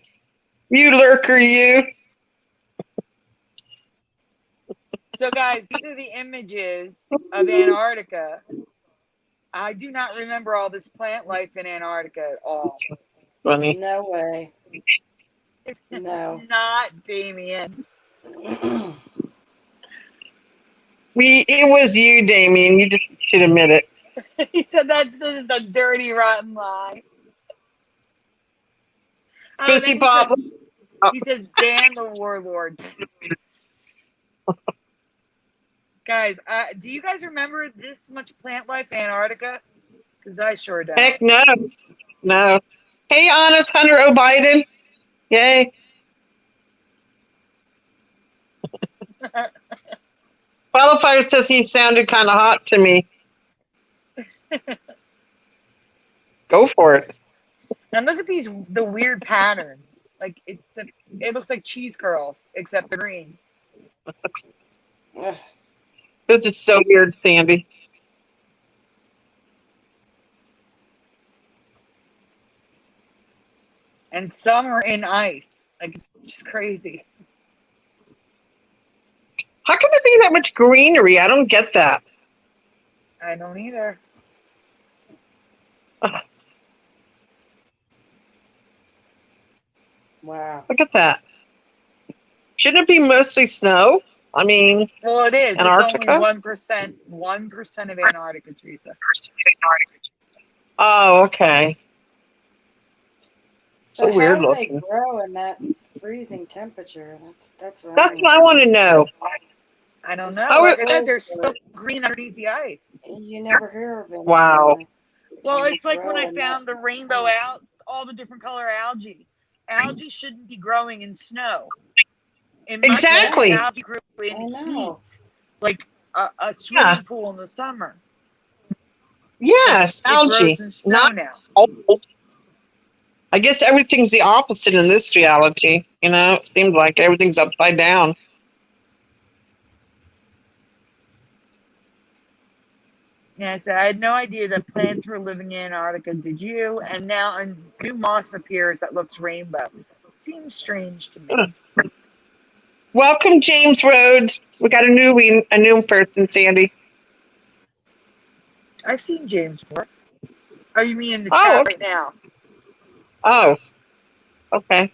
You lurker, you.
So, guys, these are the images of Antarctica. I do not remember all this plant life in Antarctica at all.
Funny.
No way.
It's
No.
not Damien.
It was you, Damien. You just should admit it.
He said that's just a dirty, rotten lie.
Pussy
Then
Pop.
he says, Dan the Warlord. Guys, do you guys remember this much plant life in Antarctica? Because I sure don't.
Heck no. No. Hey, honest Hunter O. Biden. Yay. Qualifier says he sounded kind of hot to me. Go for it.
And look at the weird patterns. Like it looks like cheese curls, except they're green.
This is so weird, Sandy.
And some are in ice. Like it's just crazy.
How can there be that much greenery? I don't get that.
I don't either.
Wow.
Look at that. Shouldn't it be mostly snow? I mean,
Well, it is.
Antarctica?
It's only 1% of Antarctica, Teresa.
oh, okay. So weird
how do they
looking.
grow in that freezing temperature? That's what
That's what I want to know.
I don't
It's
know.
so
Like I said,
cold
they're
for
still green underneath the ice.
You never hear of it.
Wow.
Well, it's like when I
Grow in
found the rainbow out, all the different color algae. Algae shouldn't be growing in snow. In my
Exactly.
case, algae grew
I
in
know.
heat, like a swimming pool in the summer.
Yes,
It
algae.
grows in snow
Not
now.
old. I guess everything's the opposite in this reality. You know, it seems like everything's upside down.
Yeah, so I had no idea that plants were living in Antarctica. Did you? And now a new moss appears that looks rainbow. Seems strange to me.
Welcome, James Rhodes. We got a new person, Sandy.
I've seen James before. Oh, you mean in the
Oh,
chat
okay.
right now?
Oh, okay.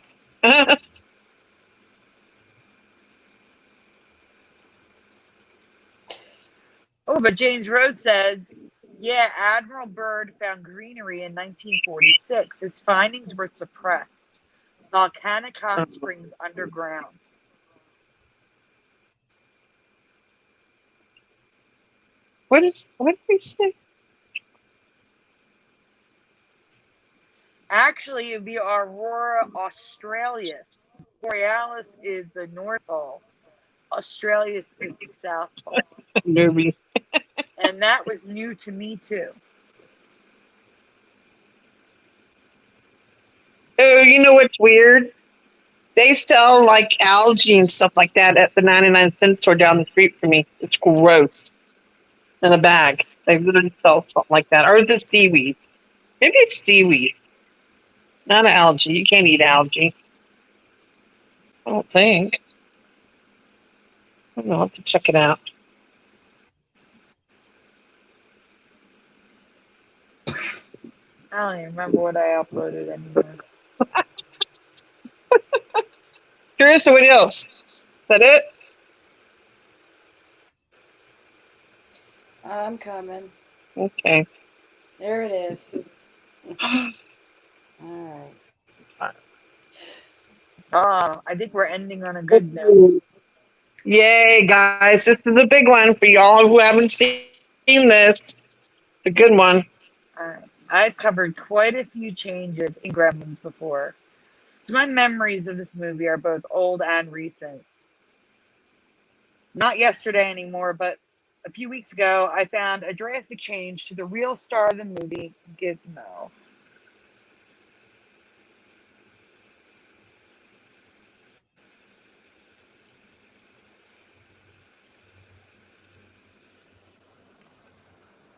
Oh, but James Rhodes says, yeah, Admiral Byrd found greenery in 1946. His findings were suppressed. Volcanic hot springs underground.
What did we say?
Actually, it would be Aurora Australis. Borealis is the North Pole. Australis is the South Pole.
Newbie.
And that was new to me, too.
Oh, you know what's weird? They sell like algae and stuff like that at the 99-cent store down the street from me. It's gross. In a bag. They literally sell something like that. Or is it seaweed? Maybe it's seaweed. Not algae. You can't eat algae. I don't think. I don't know. I'll have to check it out.
I don't even remember what I uploaded anymore.
Curious, what else? Is that it?
I'm coming.
Okay.
There it is. All right.
Oh, I think we're ending on a good note.
Yay, guys. This is a big one for y'all who haven't seen this. It's a good one.
I've covered quite a few changes in Gremlins before, so my memories of this movie are both old and recent. Not yesterday anymore, but a few weeks ago, I found a drastic change to the real star of the movie, Gizmo.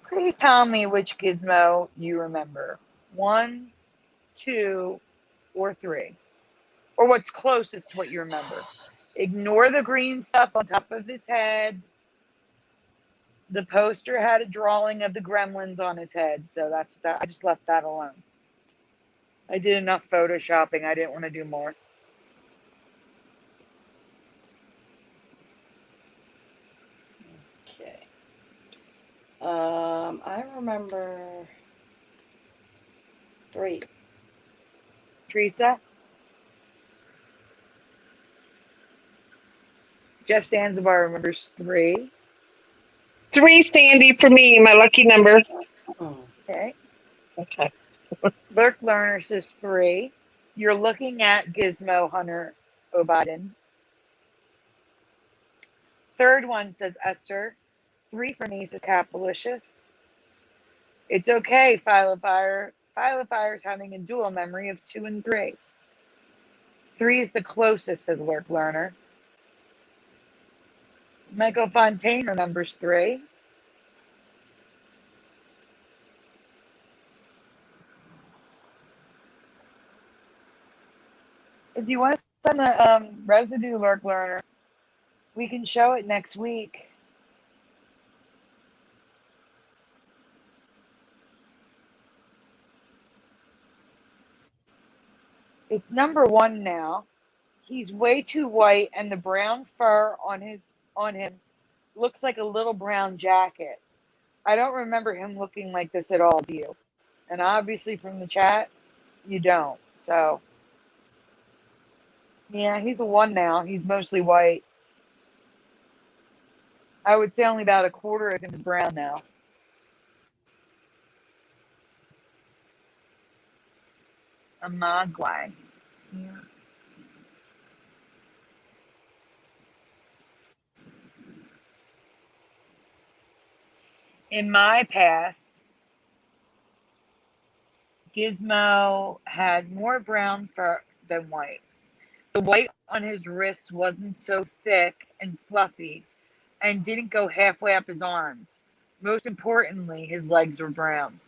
Please tell me which Gizmo you remember. 1, 2, or 3. Or what's closest to what you remember. Ignore the green stuff on top of his head. The poster had a drawing of the gremlins on his head, so that's that. I just left that alone. I did enough photoshopping. I didn't want to do more.
Okay. I remember 3.
Teresa? Jeff Sanzibar remembers 3.
3, Sandy, for me, my lucky number.
Okay.
Okay.
Lurk Learner says 3. You're looking at Gizmo Hunter O'Biden. Third one says Esther. 3 for me says Capalicious. It's okay, File of Fire. File of Fire is having a dual memory of 2 and 3. 3 is the closest, says Lurk Learner. Michael Fontaine remembers 3. If you want to send the residue, Lurk Learner, we can show it next week. It's number 1 now. He's way too white, and the brown fur on him looks like a little brown jacket. I don't remember him looking like this at all, do you? And obviously from the chat, you don't. So, yeah, he's a 1 now. He's mostly white. I would say only about a quarter of him is brown now. A mogwai. Yeah. In my past, Gizmo had more brown fur than white. The white on his wrists wasn't so thick and fluffy and didn't go halfway up his arms. Most importantly, his legs were brown.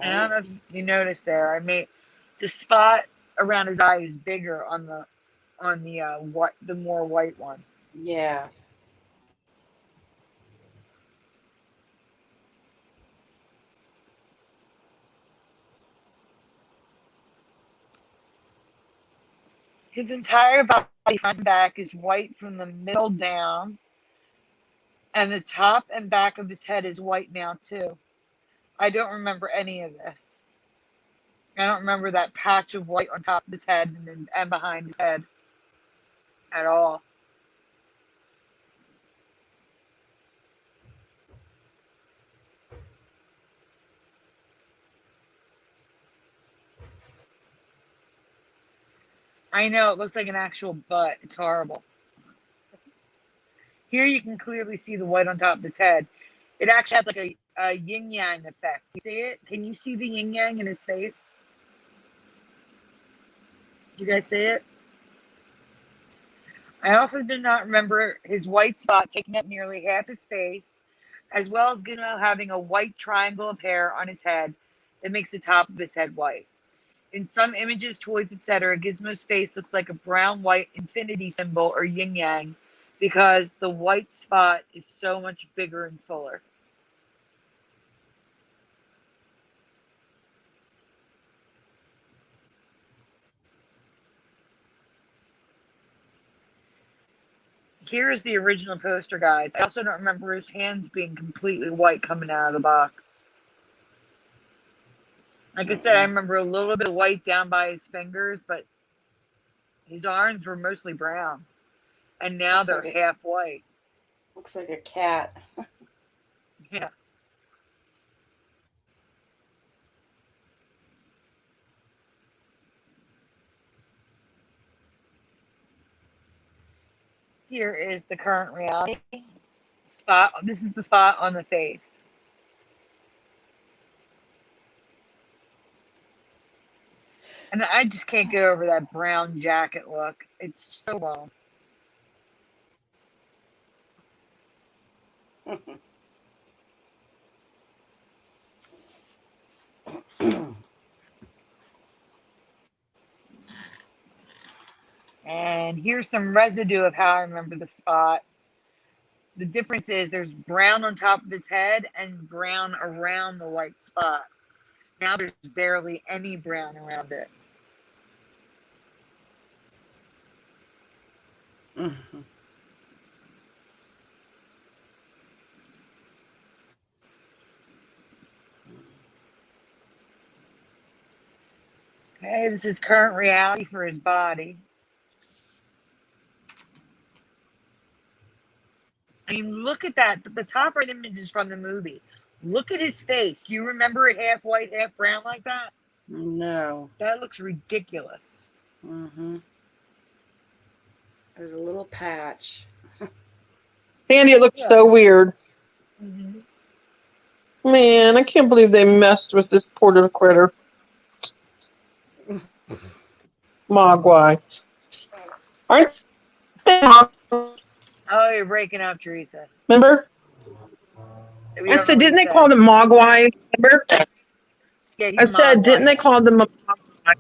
And I don't know if you noticed there, I made the spot around his eye is bigger on the what the more white one.
Yeah.
His entire body, front and back, is white from the middle down, and the top and back of his head is white now too. I don't remember any of this. I don't remember that patch of white on top of his head and behind his head at all. I know, it looks like an actual butt. It's horrible. Here you can clearly see the white on top of his head. It actually has like a yin-yang effect. You see it? Can you see the yin-yang in his face? Do you guys see it? I also did not remember his white spot taking up nearly half his face, as well as Gizmo having a white triangle of hair on his head that makes the top of his head white. In some images, toys, etc., Gizmo's face looks like a brown-white infinity symbol or yin-yang because the white spot is so much bigger and fuller. Here's the original poster, guys. I also don't remember his hands being completely white coming out of the box. Like I said, I remember a little bit of white down by his fingers, but his arms were mostly brown. And now
Looks
they're
like
half white.
Looks like a cat.
Yeah. Here is the current reality spot. This is the spot on the face. And I just can't get over that brown jacket look. It's so wrong. And here's some residue of how I remember the spot. The difference is there's brown on top of his head and brown around the white spot. Now there's barely any brown around it. Okay, this is current reality for his body. I mean, look at that. The top right image is from the movie. Look at his face. You remember it half white, half brown like that?
No.
That looks ridiculous.
There's a little patch.
Sandy, it looks so weird.
Mm-hmm.
Man, I can't believe they messed with this poor little critter. Mogwai. Aren't they?
Oh, you're breaking up, Teresa.
Remember?
We
I
don't know
said,
what
didn't
you
they call them Mogwai? Remember?
Yeah, he's
I
a
said,
Mogwai.
didn't they call them a Mogwai?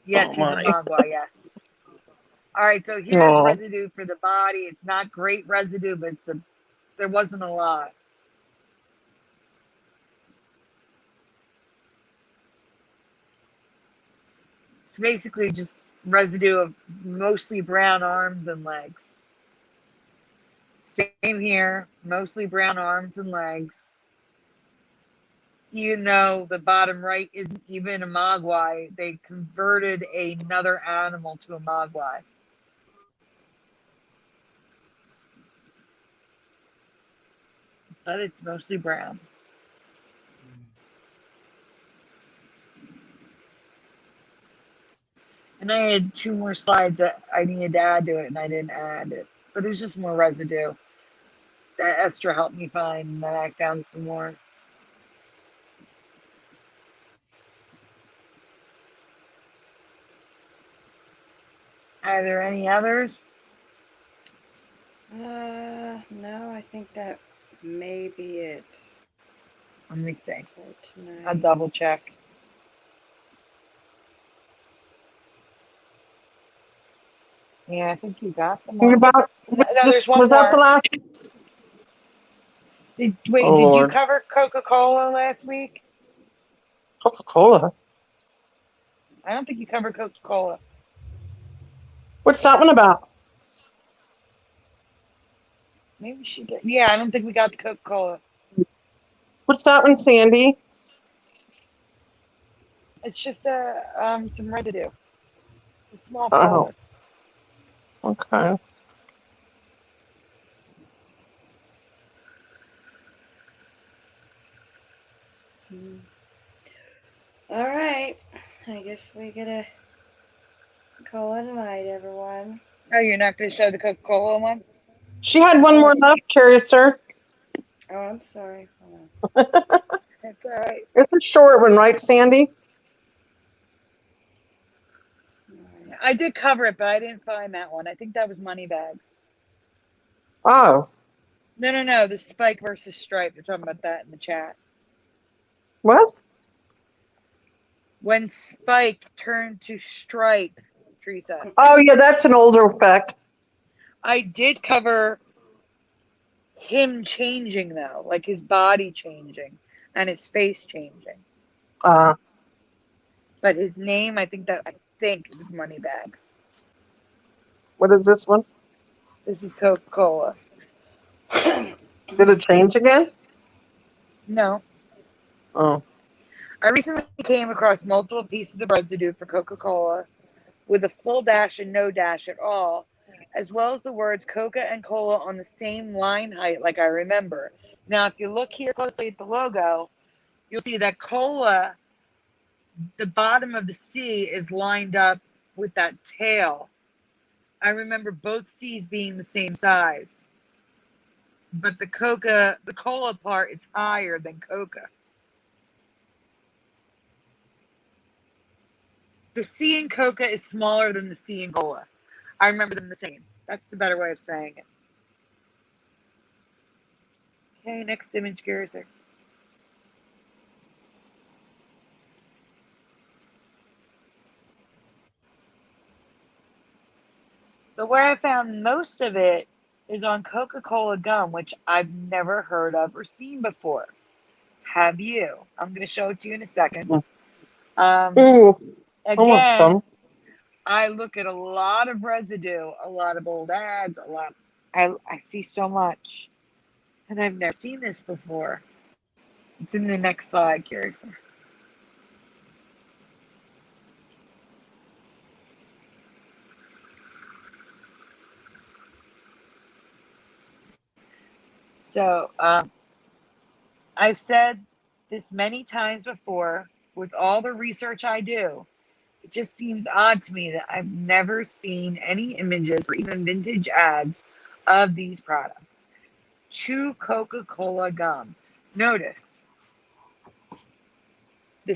Yes,
Oh,
he's a
my.
Mogwai, yes. All right, so here's
Aw.
residue for the body. It's not great residue, but there wasn't a lot. It's basically just residue of mostly brown arms and legs. Same here, mostly brown arms and legs. Even though the bottom right isn't even a Mogwai, they converted another animal to a Mogwai. But it's mostly brown. And I had 2 more slides that I needed to add to it, and I didn't add it. But there's just more residue that Esther helped me find, and then I found some more. Are there any others?
No, I think that may be it
Let me see.
for tonight.
I'll double check. Yeah, I think you got them all.
About,
No, there's one
was that the
more.
last?
Did
Oh,
you
Lord.
cover Coca-Cola last week?
Coca-Cola?
I don't think you covered Coca-Cola.
What's that one about?
Maybe she did. Yeah, I don't think we got the Coca-Cola.
What's that one, Sandy?
It's just some residue. It's a small
Oh,
folder.
okay.
All right. I guess we gotta call it a night, everyone.
Oh, you're not going to show the Coca-Cola one?
She had one more left, Curiouser.
Oh, I'm sorry. Hold
That's all right.
It's a short one, right, Sandy?
on. All right.
I did cover it, but I didn't find that one. I think that was Moneybags.
Oh,
No. The Spike versus Stripe. We're talking about that in the chat.
what?
When Spike turned to Stripe, Teresa.
Oh, yeah, that's an older effect.
I did cover him changing, though. Like his body changing and his face changing. But his name, I think it was Moneybags.
What is this one?
This is Coca-Cola.
Did it change again?
No.
Oh.
I recently came across multiple pieces of residue for Coca-Cola with a full dash and no dash at all, as well as the words Coca and Cola on the same line height like I remember. Now, if you look here closely at the logo, you'll see that Cola, the bottom of the C is lined up with that tail. I remember both C's being the same size, but the Cola part is higher than Coca. The C in Coca is smaller than the C in Cola. I remember them the same. That's the better way of saying it. Okay, next image, Curiouser. But where I found most of it is on Coca-Cola gum, which I've never heard of or seen before. Have you? I'm going to show it to you in a second.
Ooh, I want
Again,
some.
I look at a lot of residue, a lot of old ads, I see so much. And I've never seen this before. It's in the next slide, Curiouser. So, I've said this many times before with all the research I do. It just seems odd to me that I've never seen any images or even vintage ads of these products. Chew Coca-Cola gum. Notice the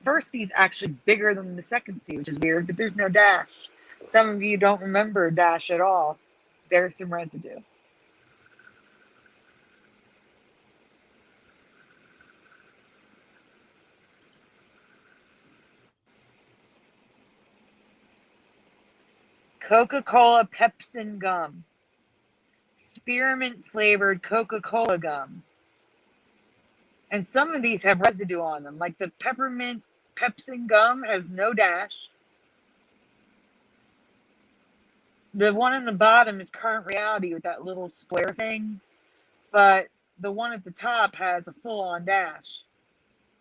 first C is actually bigger than the second C, which is weird, but there's no dash. Some of you don't remember dash at all. There's some residue. Coca-Cola Pepsin gum. Spearmint flavored Coca-Cola gum. And some of these have residue on them, like the peppermint Pepsin gum has no dash. The one on the bottom is Current Reality with that little square thing, but the one at the top has a full-on dash,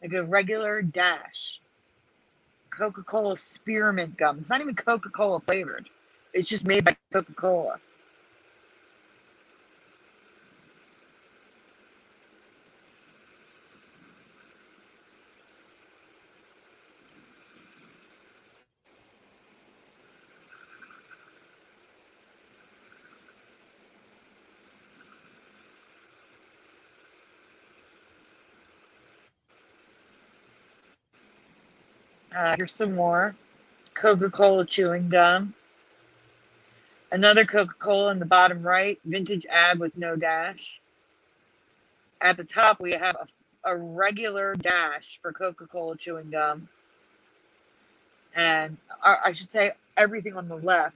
like a regular dash. Coca-Cola Spearmint gum. It's not even Coca-Cola flavored. It's just made by Coca-Cola. Here's some more. Coca-Cola chewing gum. Another Coca-Cola in the bottom right, vintage ad with no dash. At the top, we have a regular dash for Coca-Cola chewing gum. And I should say everything on the left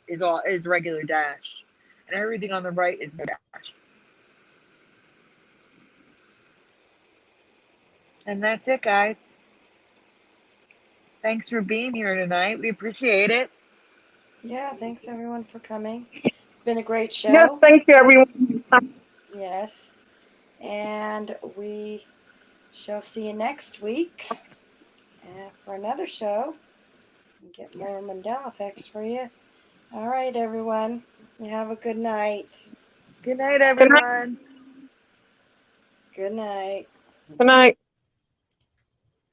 is regular dash. And everything on the right is no dash. And that's it, guys. Thanks for being here tonight. We appreciate it.
Yeah, thanks everyone for coming. It's been a great show.
Yes, thank you, everyone.
Yes. And we shall see you next week for another show. And get more Mandela Effects for you. All right, everyone. You have a good night.
Good night, everyone.
Good night.
Good night.